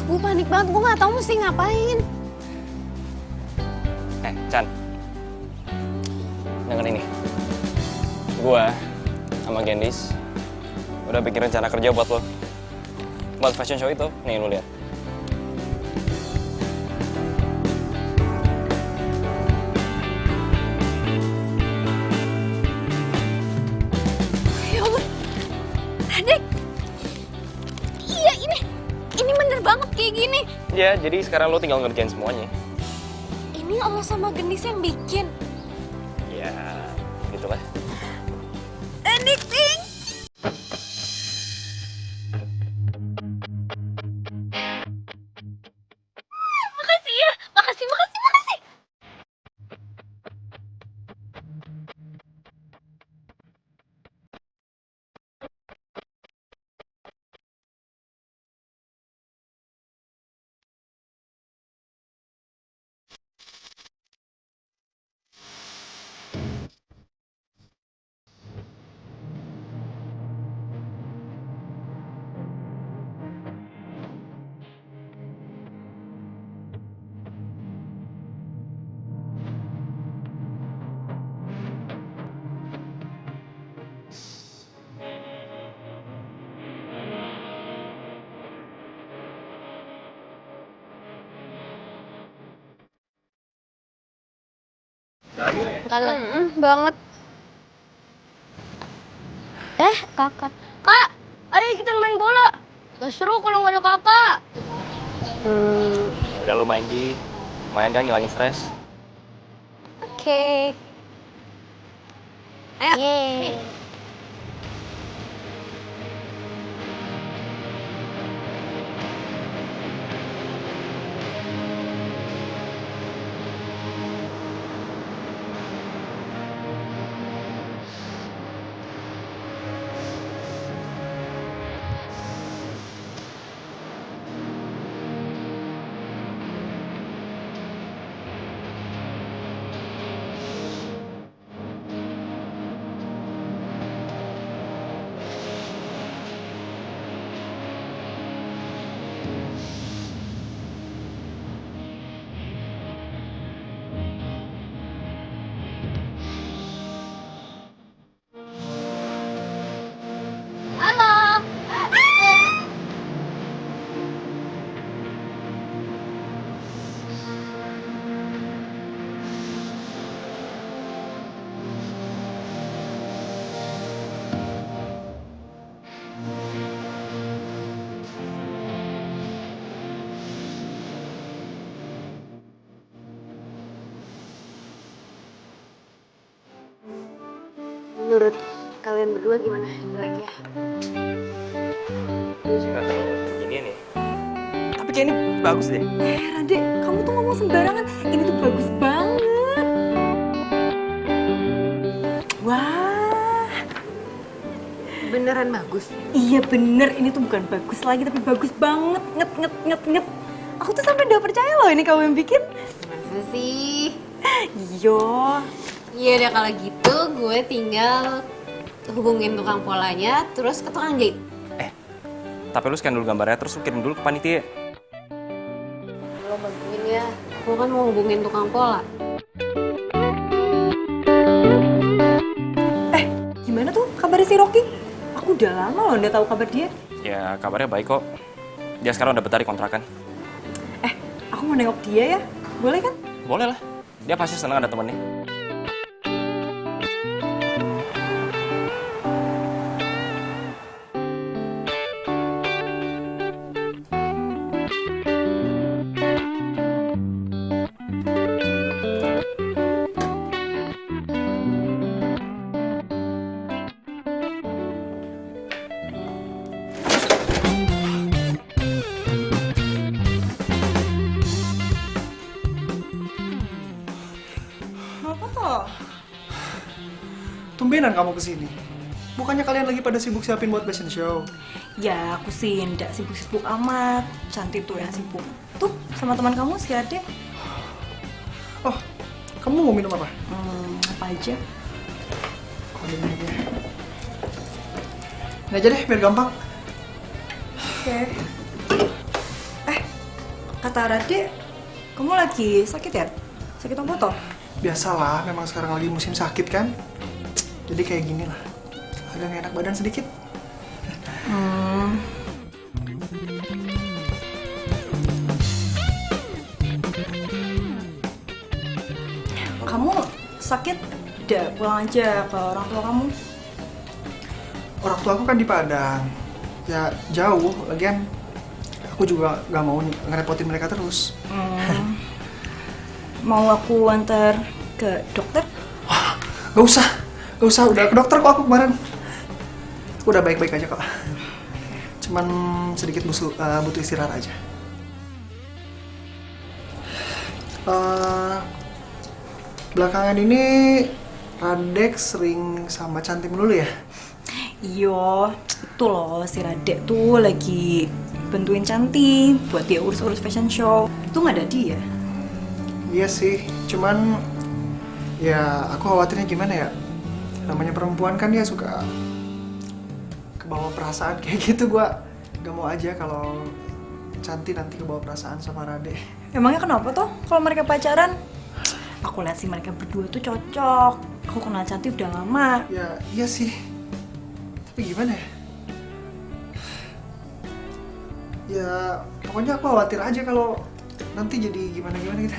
Gue panik banget, gue gak tahu mesti ngapain. Chan, denger ini. Gua sama Gendis udah bikin rencana kerja buat lo. Buat fashion show itu, nih lu lihat. Ya ampun, Radek. Iya, ini bener banget kayak gini. Ya, jadi sekarang lo tinggal ngerjain semuanya. Ini Allah sama Gendis yang bikin. Ya, gitulah. addicting. Makasih ya, makasih. Banget. Kakak. Kak, ayo kita main bola. Gak seru kalau nggak ada kakak. Udah lu main kan ngilangin stres. Oke. Ayo. Yeay. Halo. Menurut kalian berdua gimana jeleknya? Nggak terlalu beginian ya. Tapi kayak ini bagus deh. Rade, kamu tuh ngomong sembarangan. Ini tuh bagus banget. Wah. Beneran bagus? Iya bener, ini tuh bukan bagus lagi tapi bagus banget. Nget. Aku tuh sampai udah percaya loh ini kamu yang bikin. Masa sih? Yo. Iya udah kalau gitu gue tinggal hubungin tukang polanya terus ke tukang jahit. Tapi lu scan dulu gambarnya terus lu kirim dulu ke panitia. Lo bantuin ya, gue kan mau hubungin tukang pola. Gimana tuh kabarnya si Rocky? Aku udah lama loh nggak tahu kabar dia. Ya kabarnya baik kok. Dia sekarang udah betah di kontrakan. Aku mau nengok dia ya, boleh kan? Boleh lah. Dia pasti senang ada temennya. Apa toh? Tumbenan kamu kesini. Bukannya kalian lagi pada sibuk siapin buat fashion show? Ya aku sih nggak sibuk-sibuk amat. Cantik tuh yang sibuk. Tuh sama teman kamu si Ade. Oh, kamu mau minum apa? Apa aja? Ini aja. Ini aja deh, biar gampang. Oke. Kata Rade, kamu lagi sakit ya? Sakit apa toh? Biasalah, memang sekarang lagi musim sakit kan. Jadi kayak gini lah. Agak nggak enak badan sedikit. Kamu sakit? Udah pulang aja ke orang tua kamu. Orang tua aku kan di Padang. Ya jauh, lagian aku juga gak mau ngerepotin mereka terus. Mau aku antar ke dokter? Gak usah, udah ke dokter kok aku kemarin. Aku udah baik-baik aja kok. Cuman sedikit butuh istirahat aja. Belakangan ini Radek sering sama Cantik melulu ya? Iyo, itu loh si Radek tuh lagi bantuin Cantik buat dia urus-urus fashion show. Itu nggak ada dia. Iya sih, cuman ya aku khawatirnya gimana ya? Namanya perempuan kan dia suka kebawa perasaan kayak gitu. Gua gak mau aja kalau Cantik nanti kebawa perasaan sama Radek. Emangnya kenapa tuh kalau mereka pacaran? Aku lihat sih mereka berdua tuh cocok. Aku kenal Cantik udah lama. Ya iya sih, tapi gimana ya? Ya pokoknya aku khawatir aja kalau nanti jadi gimana-gimana gitu.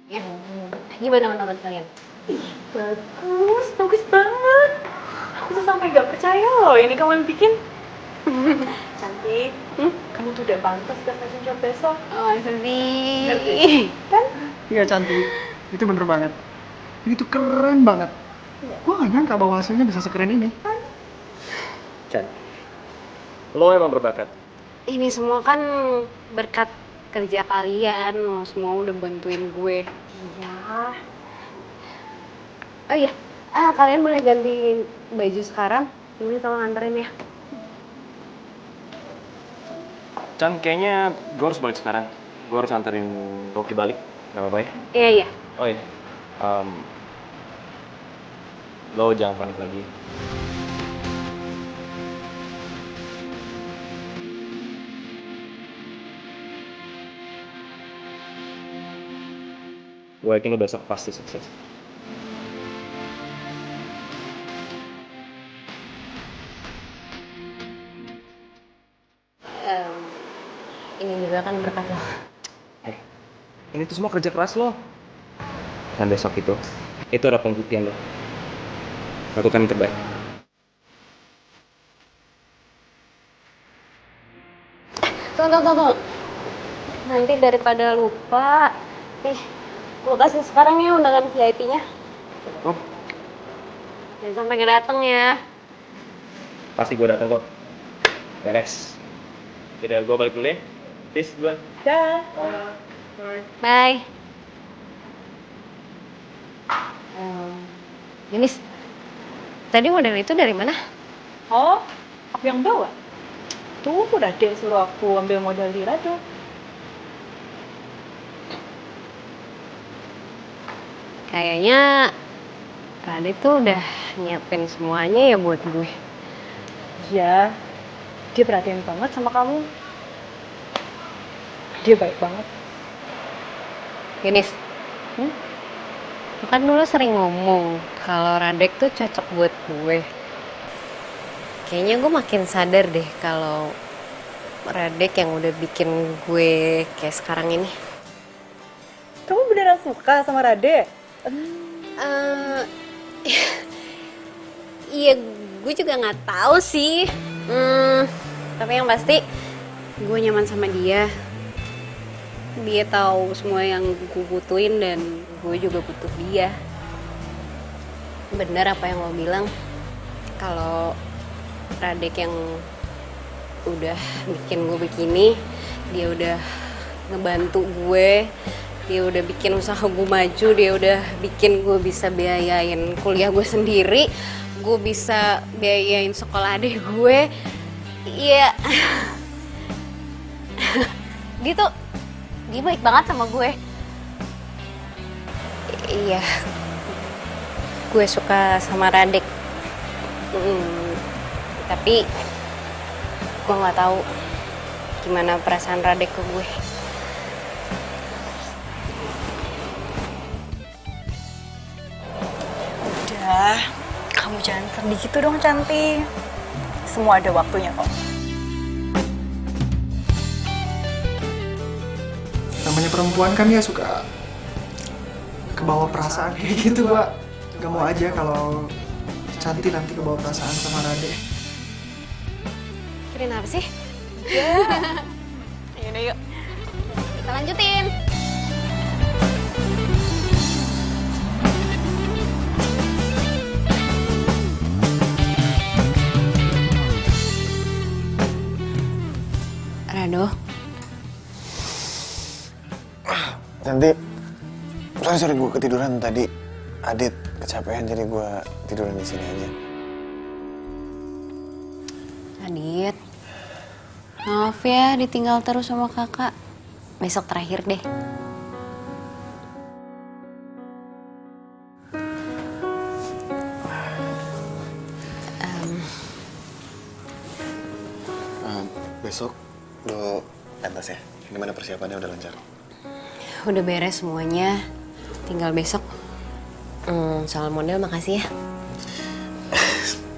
Ya, gimana menurut kalian? Bagus banget. Aku tuh sampai nggak percaya loh ini kamu yang bikin. Cantik, kamu tuh udah pantas ke fashion show besok. Oh, sedih. Kan? Iya Cantik, itu bener banget. Ini tuh keren banget. Gua gak nyangka bahwa hasilnya bisa sekeren ini. Chan, lo emang berbakat. Ini semua kan berkat kerja kalian, lo semua udah bantuin gue. Iya. Oh iya, kalian boleh ganti baju sekarang. Ini tolong anterin ya. Chan, kayaknya gue harus balik sekarang. Gue harus anterin Rocky balik, gak apa-apa ya? Iya. Oh iya, lo jangan panik lagi. Gue yakin lo besok pasti sukses. Ini juga kan berkat lo. Ini tuh semua kerja keras lo. Dan besok itu ada pembuktian lo. Lakukan yang terbaik. Tunggu. Nanti daripada lupa, nih, gue kasih sekarang ya undangan VIP-nya. Oh, Jangan sampai nggak dateng ya. pasti gue datang kok. Beres. Jadi gue balik dulu ya. Peace, gue. Dah. Bye. Jenis, tadi model itu dari mana? Oh, aku yang bawa. Tuh, udah deh suruh aku ambil modal di Rado. Kayaknya Radek tuh udah nyiapin semuanya ya buat gue. Iya, dia perhatian banget sama kamu. Dia baik banget. Jenis, lu kan dulu sering ngomong kalau Radek tuh cocok buat gue. Kayaknya gue makin sadar deh kalau Radek yang udah bikin gue kayak sekarang ini. Kamu beneran suka sama Rade? Iya, gue juga nggak tahu sih. Tapi yang pasti gue nyaman sama dia. Dia tahu semua yang gue butuhin dan gue juga butuh dia. Bener apa yang lo bilang, kalau Radek yang udah bikin gue begini, dia udah ngebantu gue Dia udah bikin usaha gue maju, dia udah bikin gue bisa biayain kuliah gue sendiri, gue bisa biayain sekolah adik gue. Iya. Dia baik banget sama gue. Iya. Gue suka sama Radek. Tapi gue nggak tahu gimana perasaan Radek ke gue. Udah, kamu jangan sedih gitu dong, Cantik. Semua ada waktunya kok. Namanya perempuan kan ya suka kebawa perasaan kayak gitu, Mbak. Gak mau aja kalau Cantik nanti kebawa perasaan sama Rade. Kirain apa sih? Yaudah yuk. Kita lanjutin. Rado. Nanti, sorry gue ketiduran tadi. Adit kecapean jadi gue tiduran di sini aja. Adit, maaf ya ditinggal terus sama kakak. Besok terakhir deh. Besok lo pentas ya? Gimana persiapannya, udah lancar? Udah beres semuanya, tinggal besok. Soal model makasih ya.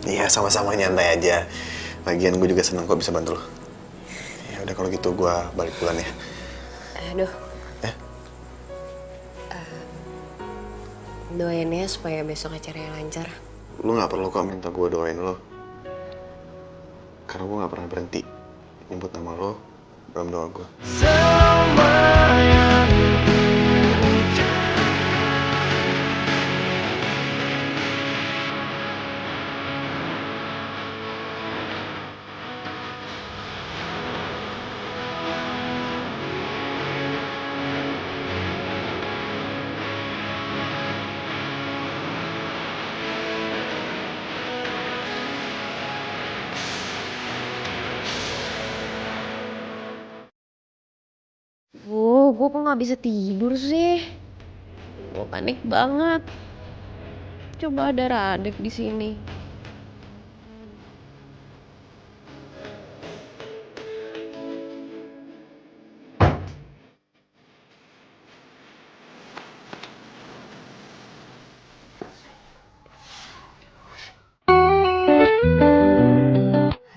Iya, sama-sama, nyantai aja. Lagian gue juga seneng kok bisa bantu lo. Ya udah kalau gitu gue balik pulang ya. Aduh. Doain ya supaya besok acaranya lancar. Lo nggak perlu kok minta gue doain lo. Karena gue nggak pernah berhenti nyebut nama lo dalam doa gue. Gue kok nggak bisa tidur sih? Gue panik banget. Coba ada Radek di sini.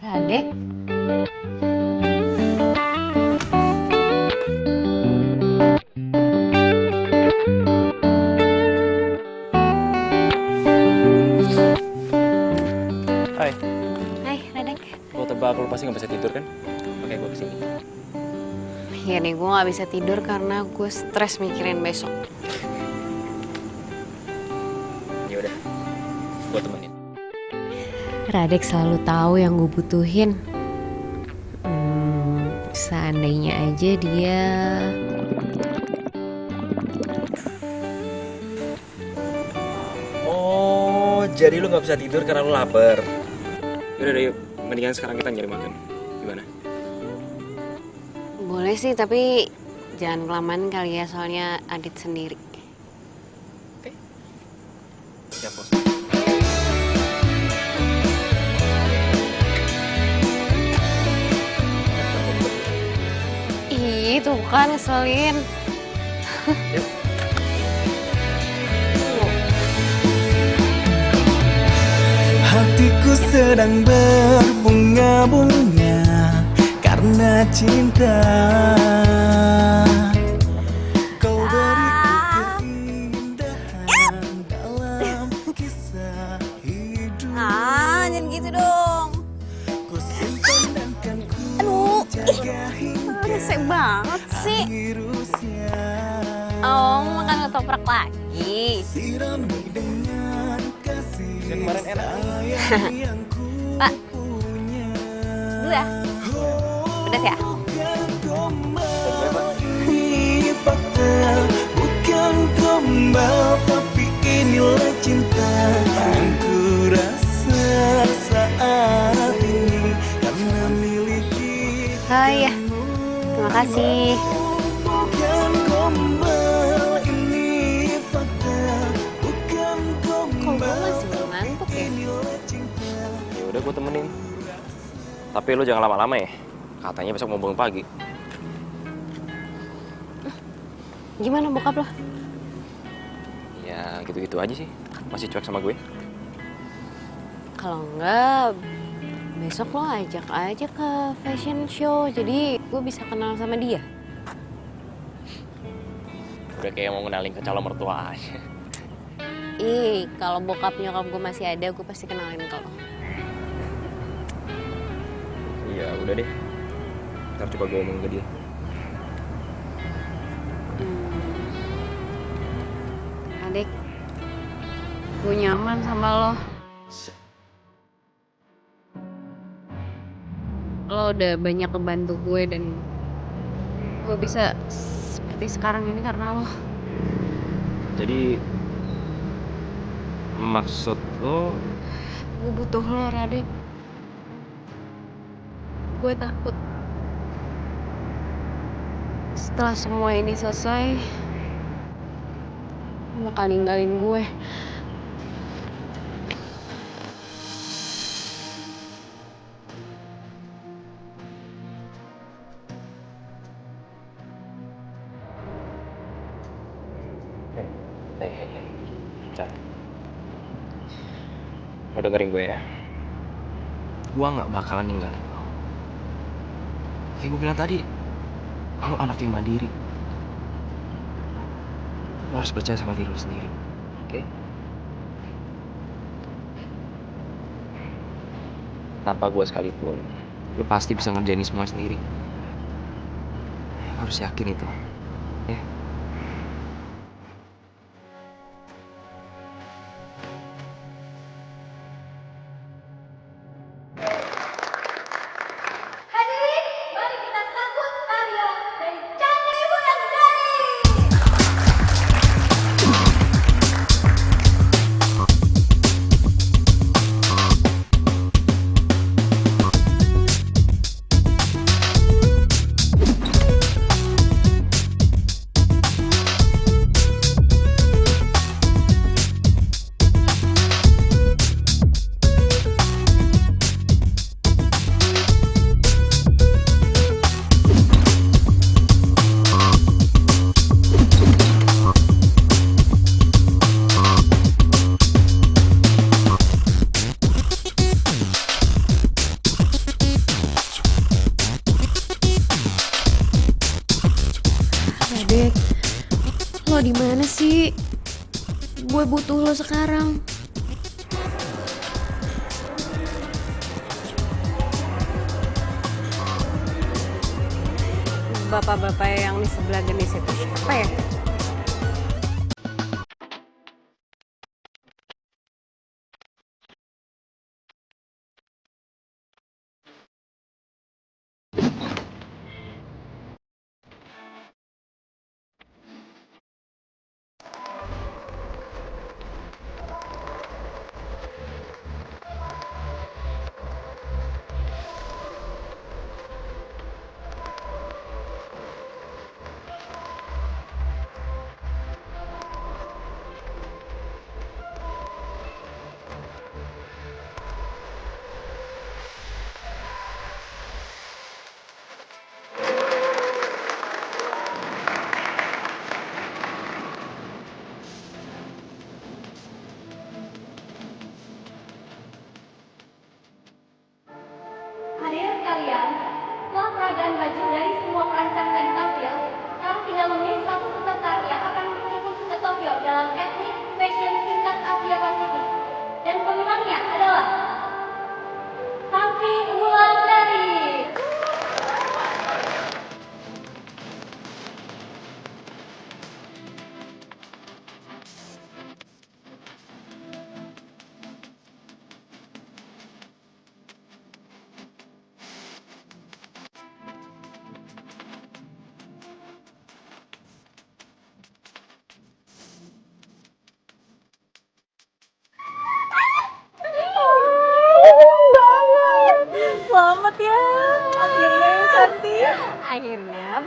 Radek? Lu pasti gak bisa tidur kan? Oke, gue kesini. Iya nih, gue gak bisa tidur karena gue stres mikirin besok. Ya udah, gue temenin. Radek selalu tahu yang gue butuhin. Seandainya aja dia... Oh, jadi lu gak bisa tidur karena lu lapar. Yaudah, yuk. Mendingan sekarang kita nyari makan. Gimana? Boleh sih, tapi jangan kelamaan kali ya, soalnya Adit sendiri. Oke. Siap, Bos. Ih, tuh kan ngeselin. Yuk. Hatiku sedang berbunga-bunga karena cinta. Kau beriku keindahan dalam kisah hidup. Jangan gitu dong. Ku simpan dan kan ku jaga hingga Rese banget sih. akhir usia. Oh, makan ketoprak lagi. Sirami dengan kasih kemarin enak. yang ku Pak, dulu ya. Pedas ya? fakta Makasih. Kok gue masih belum ngantuk ya? Ya udah gue temenin. Tapi lu jangan lama-lama ya. Katanya besok mau bangun pagi. Gimana bokap lo? Ya gitu-gitu aja sih. Masih cuek sama gue. Kalau enggak, besok lo ajak aja ke fashion show. Jadi gue bisa kenal sama dia. Udah kayak mau ngenalin ke calon mertua aja. Ih, kalau bokap nyokap gue masih ada, gue pasti kenalin ke lo. Iya udah deh. Ntar coba gue ngomong ke dia. Adik, gue nyaman sama lo. Lo udah banyak ngebantu gue dan gue bisa seperti sekarang ini karena lo. Jadi maksud lo? Gue butuh lo, Radek. Gue takut setelah semua ini selesai, lo bakal ninggalin gue. Cat. Lo dengerin gue ya. Gue gak bakalan ninggalin lo. Kayak gue bilang tadi, lo anak yang mandiri. Lo harus percaya sama diri lo sendiri. Oke? Tanpa gue sekalipun, lo pasti bisa ngerjain ini semua sendiri. Lo harus yakin itu. Ya? Hadirin, mari kita sambut karya dari Candi Wulandari. Radek, lo di mana sih? Gue butuh lo sekarang. Bapak-bapak yang di sebelah genis itu siapa ya?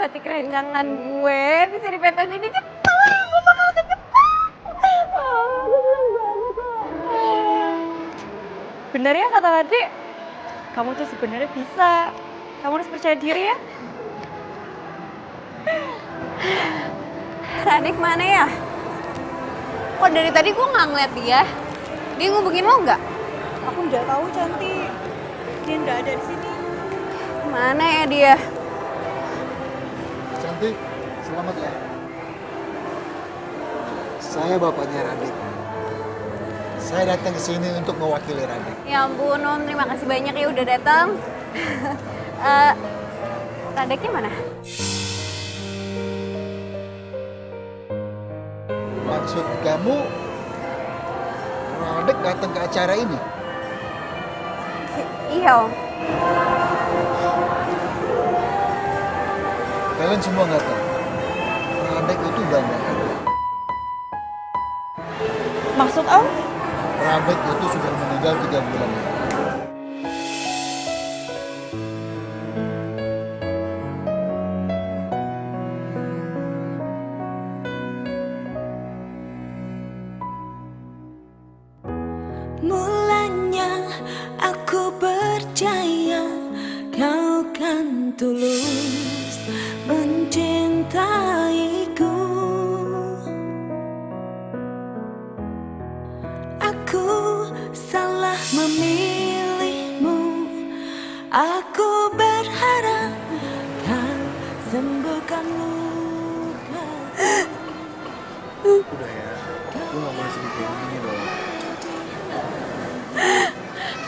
batik rencangan gue bisa dipentas ini cepat. Gue bakal cepet. Bener ya kata Ladi? Kamu tuh sebenarnya bisa. Kamu harus percaya diri ya. Radik mana ya? Kok dari tadi gue nggak ngeliat dia? Dia ngubungin lo nggak? Aku udah tahu Cantik. Dia nggak ada di sini. Mana ya dia? Cantik, selamat ya. Saya bapaknya Radik. Saya datang ke sini untuk mewakili Radik. Ya ampun Om, terima kasih banyak ya udah datang. Radiknya mana? Maksud kamu Radik datang ke acara ini? Iya Om. Kalian semua nggak tahu. Radik itu udah nggak ada. Maksud Om? Radik itu sudah meninggal 3 bulan lalu. Mulanya aku percaya kau kan tulus mencintaiku. Aku salah memilihmu. Aku berharap kan sembuhkan luka. Udah ya, lu gak boleh sedih kayak gini dong.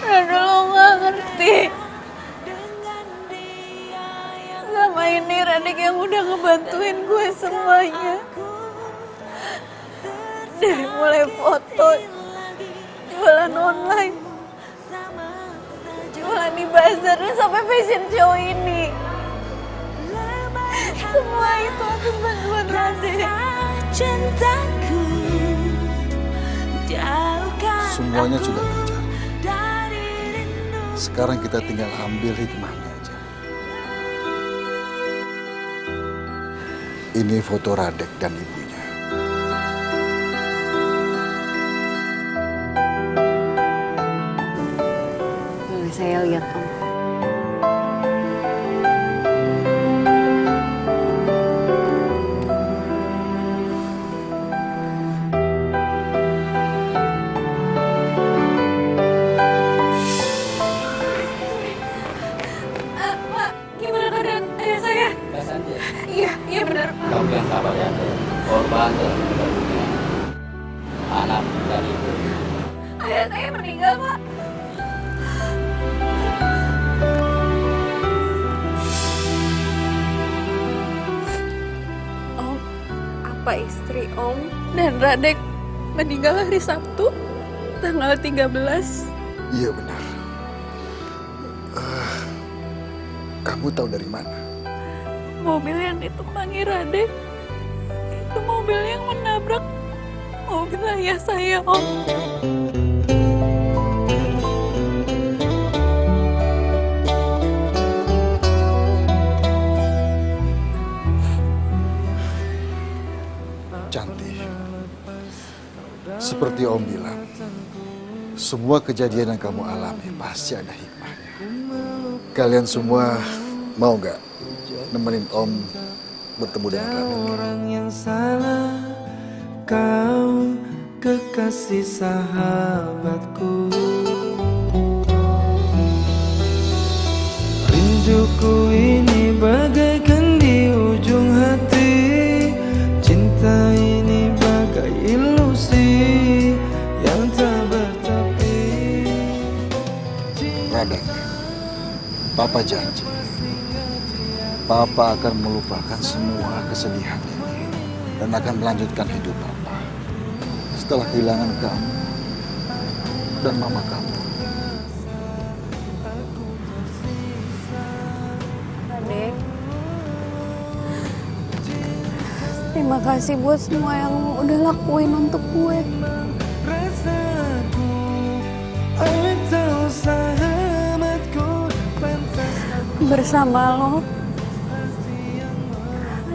Rado lo gak ngerti. Sama ini Radik yang udah ngebantuin gue semuanya. Dari mulai foto, jualan online, jualan di bazar, sampai fashion show ini. Semua itu atas bantuan Radik. Cintaku Semuanya sudah terjadi. Sekarang kita tinggal ambil hikmahnya aja. Ini foto Radek dan ibunya. Boleh saya lihat Om? Iya benar. Kamu yang sabar ya, korban dan keluarga, anak dan ibu. Ayah saya meninggal, Pak. Om, apa istri Om dan Radek meninggal hari Sabtu, tanggal 13? Iya benar. Kamu tahu dari mana? Mobil yang ditumpangi Radek itu mobil yang menabrak mobil ayah saya, Om. Cantik. Seperti Om bilang, semua kejadian yang kamu alami pasti ada hikmahnya. Kalian semua mau nggak nemenin Om bertemu dengan Radek? Orang yang salah, kau kekasih sahabatku. Rinduku ini bagaikan di ujung hati. Cinta ini bagai ilusi yang tak bertepi. Radek, Papa janji. Papa akan melupakan semua kesedihan ini dan akan melanjutkan hidup Papa setelah kehilangan kamu dan mama kamu. Radek, terima kasih buat semua yang lo udah lakuin untuk gue. Bersama lo,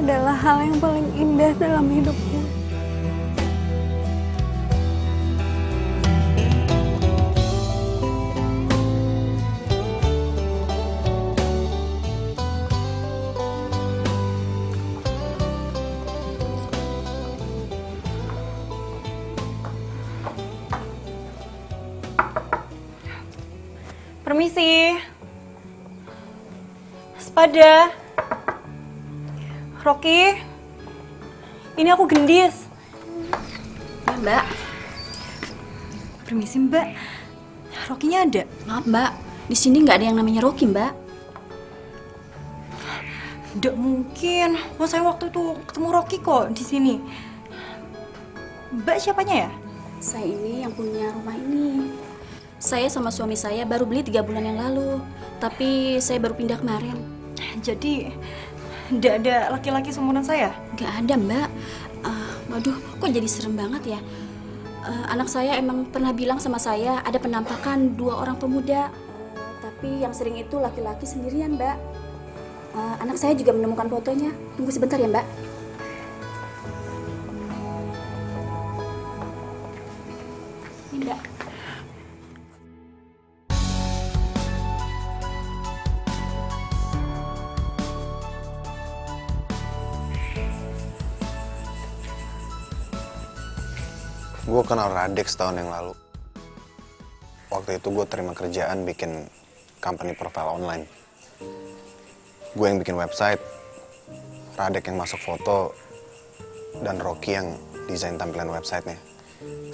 adalah hal yang paling indah dalam hidupku. Permisi. Sepada. Rocky. Ini aku Gendis. Ya, Mbak. Permisi, Mbak. Rocky-nya ada? Maaf, Mbak. Di sini nggak ada yang namanya Rocky, Mbak. Nggak mungkin. Oh, saya waktu itu ketemu Rocky kok di sini. Mbak siapanya ya? Saya ini yang punya rumah ini. Saya sama suami saya baru beli 3 bulan yang lalu. Tapi saya baru pindah kemarin. Jadi, nggak ada laki-laki seumuran saya? Nggak ada, Mbak. Waduh, kok jadi serem banget ya? Anak saya emang pernah bilang sama saya ada penampakan 2 orang pemuda. Tapi yang sering itu laki-laki sendirian, Mbak. Anak saya juga menemukan fotonya. Tunggu sebentar ya, Mbak. Ini, Mbak. Gue kenal Radek setahun yang lalu. Waktu itu gue terima kerjaan bikin company profile online. Gue yang bikin website, Radek yang masuk foto, dan Rocky yang desain tampilan websitenya.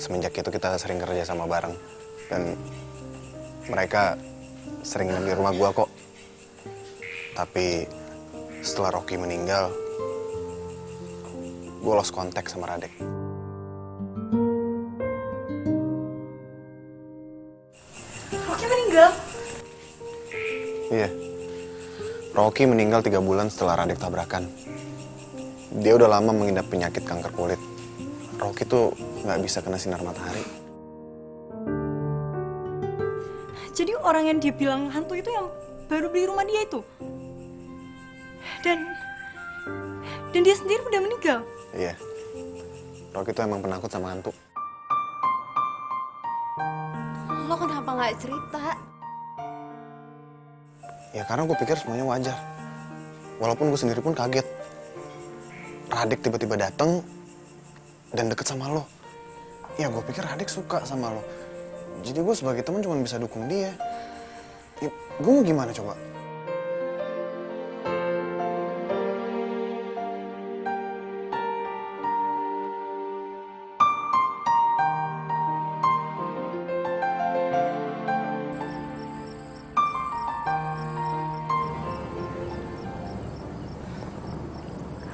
Semenjak itu kita sering kerja sama bareng. Dan mereka sering nginep di rumah gue kok. Tapi setelah Rocky meninggal, gue lost kontak sama Radek. Meninggal? Iya. Rocky meninggal 3 bulan setelah Radek tabrakan. Dia udah lama mengidap penyakit kanker kulit. Rocky tuh nggak bisa kena sinar matahari. Jadi orang yang dia bilang hantu itu yang baru beli rumah dia itu? Dan dia sendiri udah meninggal? Iya. Rocky tuh emang penakut sama hantu. Lo kenapa nggak cerita? Ya karena gue pikir semuanya wajar. Walaupun gue sendiri pun kaget. Radek tiba-tiba dateng dan deket sama lo. Ya gue pikir Radek suka sama lo. Jadi gue sebagai teman cuma bisa dukung dia. Ya, gue mau gimana coba?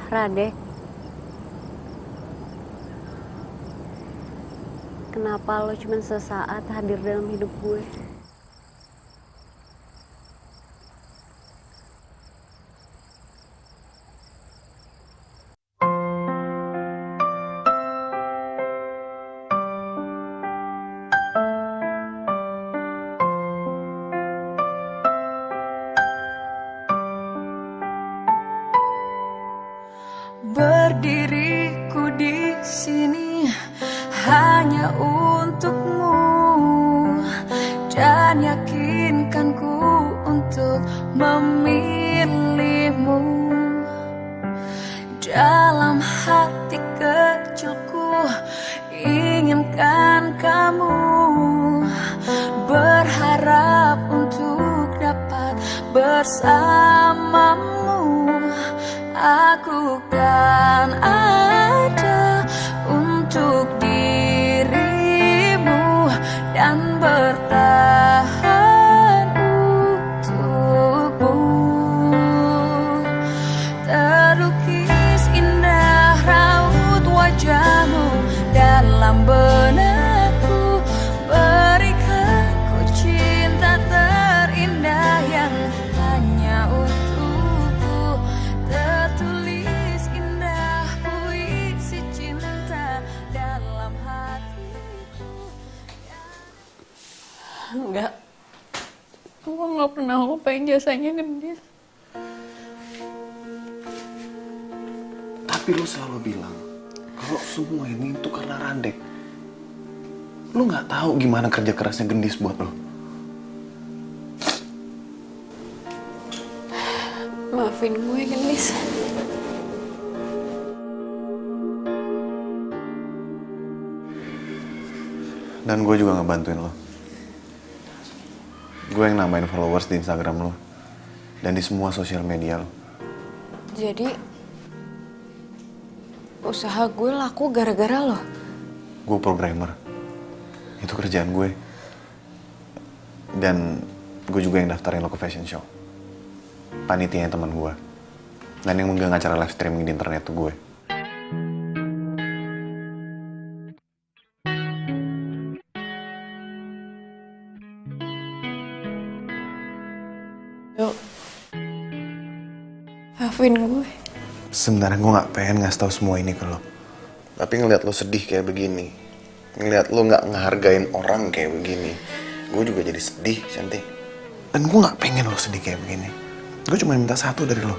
Radek, kenapa lo cuma sesaat hadir dalam hidup gue? Berdiriku di sini hanya untukmu dan yakinkanku untuk memilihmu. Dalam hati kecilku inginkan kamu, berharap untuk dapat bersamamu. Aku kan ada untuk dirimu dan bertahan untukmu. Terlukis indah raut wajahmu dalam benakku, berikan ku cinta terindah yang hanya untukku. Tertulis indah puisi cinta dalam hatiku. Enggak. Aku nggak pernah lupain jasanya Gendis. Tapi lo selalu bilang kalau semua ini itu karena Radek. Lo nggak tahu gimana kerja kerasnya Gendis buat lo. Maafin gue, Gendis. Dan gue juga ngebantuin lo. Gue yang nambahin followers di Instagram lo. Dan di semua sosial media lo. Jadi, usaha gue laku gara-gara lo? Gue programmer. Itu kerjaan gue. Dan gue juga yang daftarin lo ke fashion show. Panitianya teman gue. Dan yang megang acara live streaming di internet tuh gue. Yuk, maafin gue. Sebenarnya gue gak pengen ngasih tau semua ini ke lo. Tapi ngeliat lo sedih kayak begini, ngeliat lo gak ngehargain orang kayak begini, gue juga jadi sedih, Cantik. Dan gue gak pengen lo sedih kayak begini. Gue cuma minta satu dari lo.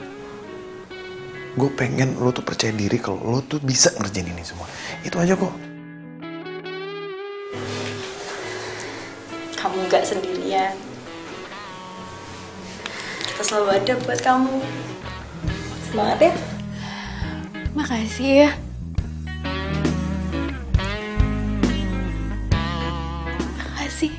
Gue pengen lo tuh percaya diri kalau lo tuh bisa ngerjain ini semua. Itu aja kok. Kamu gak sendirian. Kita selalu ada buat kamu. Semangat ya. Makasih ya. Makasih.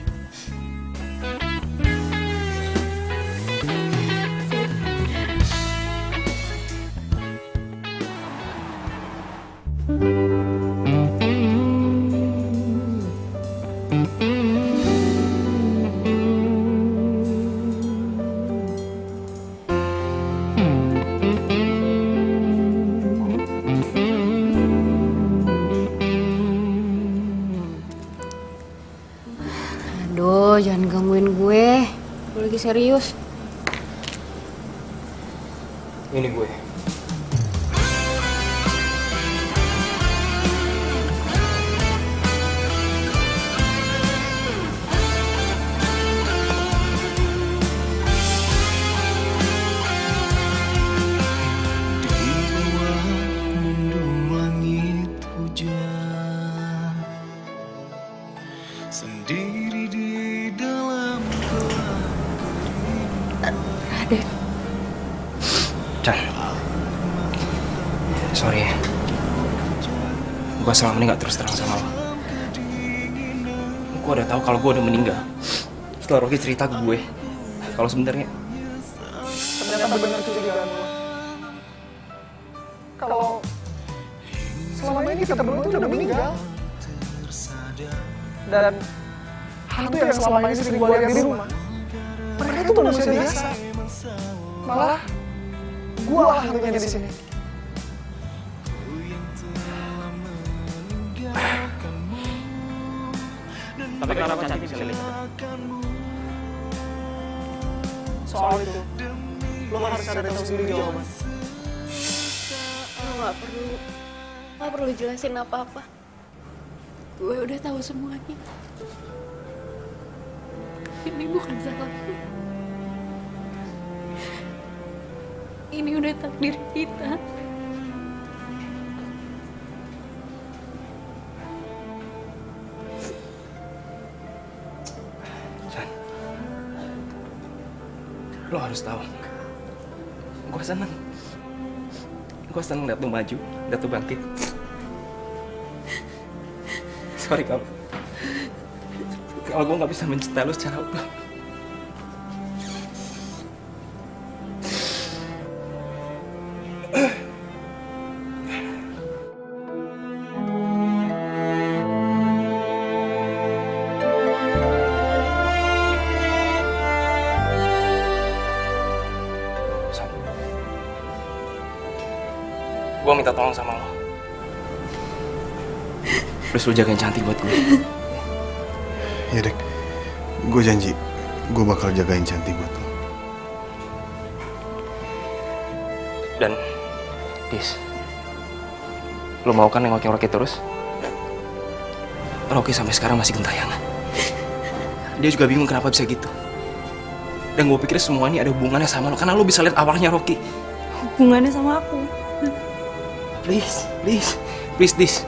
Aduh, jangan gangguin gue. Gue lagi serius. Ini gue. Sendiri di dalam Radek. Chan, sorry ya. Gue selama ini gak terus terang sama lo. Gue udah tahu kalau gue udah meninggal. Setelah Rocky cerita ke gue kalau sebenarnya Ternyata benar kecurigaan lo. Kalau selama ini kita berdua tuh udah meninggal. Dan hantu yang selama ini sering gue lihat di rumah, mereka tuh manusia biasa. Malah gue lah hantunya di sini. tapi kenapa Cantik bisa lihat? Soal itu, lo harus cari tahu sendiri jawaban. Lo gak perlu jelasin apa-apa. Gue udah tahu semuanya. Ini bukan salahku. Ini udah takdir kita. Chan, lo harus tahu. Gue seneng. Gue seneng liat lo maju, liat lo bangkit. Sorry kalau gue nggak bisa mencintai lo secara utuh. Gue minta tolong sama lo. Terus lo jagain Cantik buat gue. Ya Dek, gue janji gue bakal jagain Cantik buat lo. Dan Dis, lo mau kan nengokin Rocky terus? Rocky sampai sekarang masih gentayangan. Dia juga bingung kenapa bisa gitu. Dan gue pikir semua ini ada hubungannya sama lo, karena lo bisa lihat awalnya Rocky. Hubungannya sama aku. Tapi Please, Dis.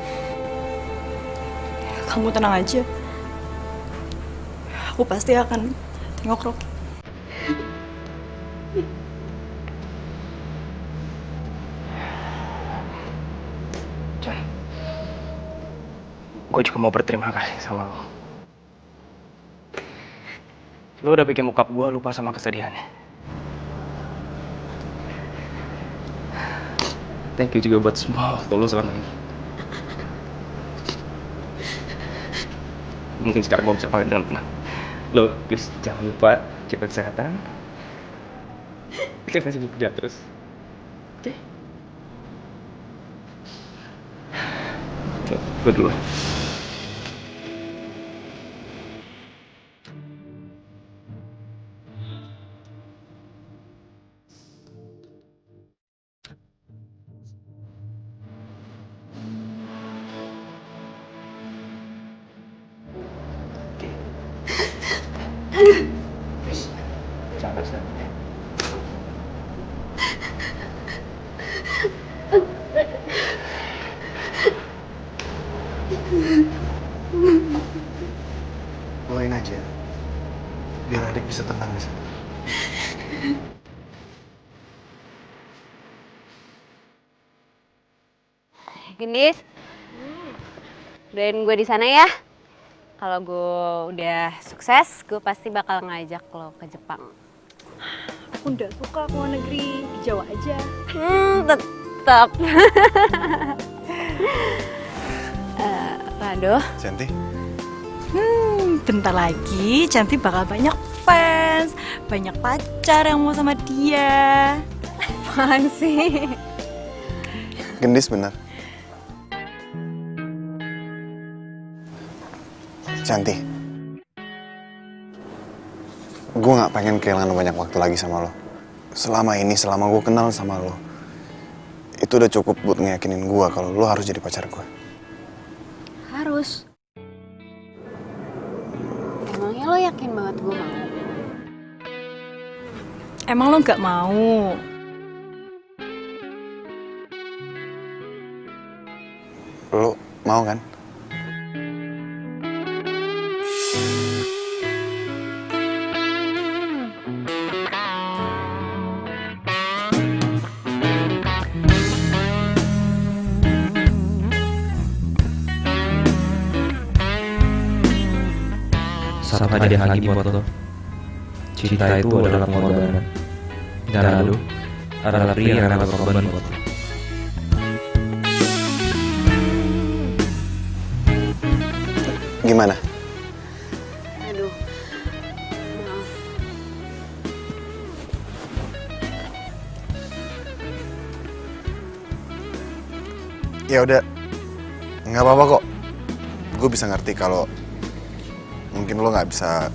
Kamu tenang aja. Aku pasti akan tengok Rocky. Chan, gue juga mau berterima kasih sama lo. Lo udah bikin bokap gue lupa sama kesedihannya. Thank you juga buat semua waktu lo selama ini. Mungkin sekarang gue bisa panggil dengan tenang. Lo, please jangan lupa jaga kesehatan. Kita masih bekerja terus. Oke? Gue dulu. Jangan sedih. Bawain aja. Biar adik bisa tenang di sana. Gendis, doain gue di sana ya. Kalau gue udah sukses, gue pasti bakal ngajak lo ke Jepang. Aku nggak suka ke luar negeri, di Jawa aja. Tetap. Rado. Cantik. Bentar lagi Cantik bakal banyak fans, banyak pacar yang mau sama dia. Apaan sih? Gendis bener. Cantik. Gue gak pengen kehilangan banyak waktu lagi sama lo. Selama ini, selama gue kenal sama lo, itu udah cukup buat ngeyakinin gue kalau lo harus jadi pacar gue. Harus. Emangnya lo yakin banget gue mau? Emang lo nggak mau? Lo mau kan? Satu hadiah lagi buat lo. Cinta itu adalah pengorbanan. Dan lo adalah pria yang akan berkorban buat lo. Gimana? Aduh, maaf. Ya udah, nggak apa-apa kok. Gue bisa ngerti kalau mungkin lo nggak bisa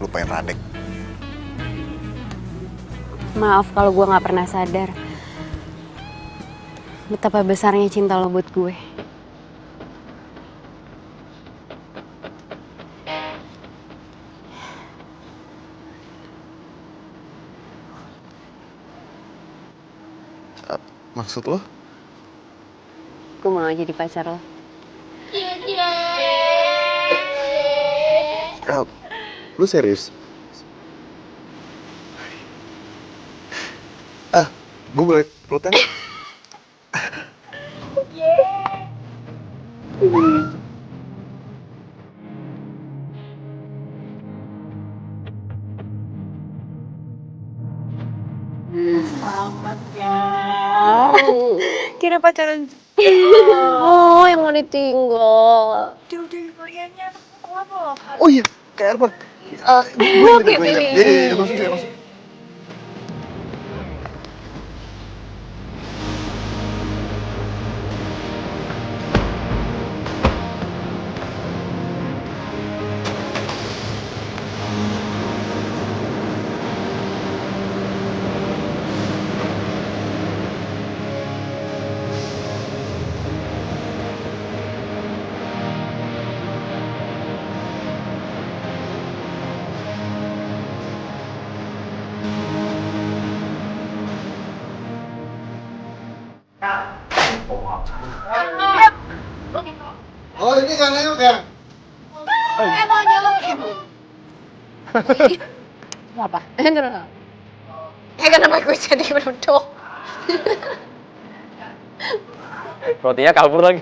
lupain Radek. Maaf kalau gue nggak pernah sadar betapa besarnya cinta lo buat gue. Maksud lo? Gue mau jadi pacar lo. Lu serius? Gue boleh pelutan? Selamat ya. Kira pacaran. Oh, yang mau ditinggal. Udah kaliannya apa? Oh iya, kayak apa? Oke, pilih. Iya, langsung. Oh ini kan nengok ya? Mau nyeluk apa? Kenapa gue jadi beruntung? Rotinya kabur lagi.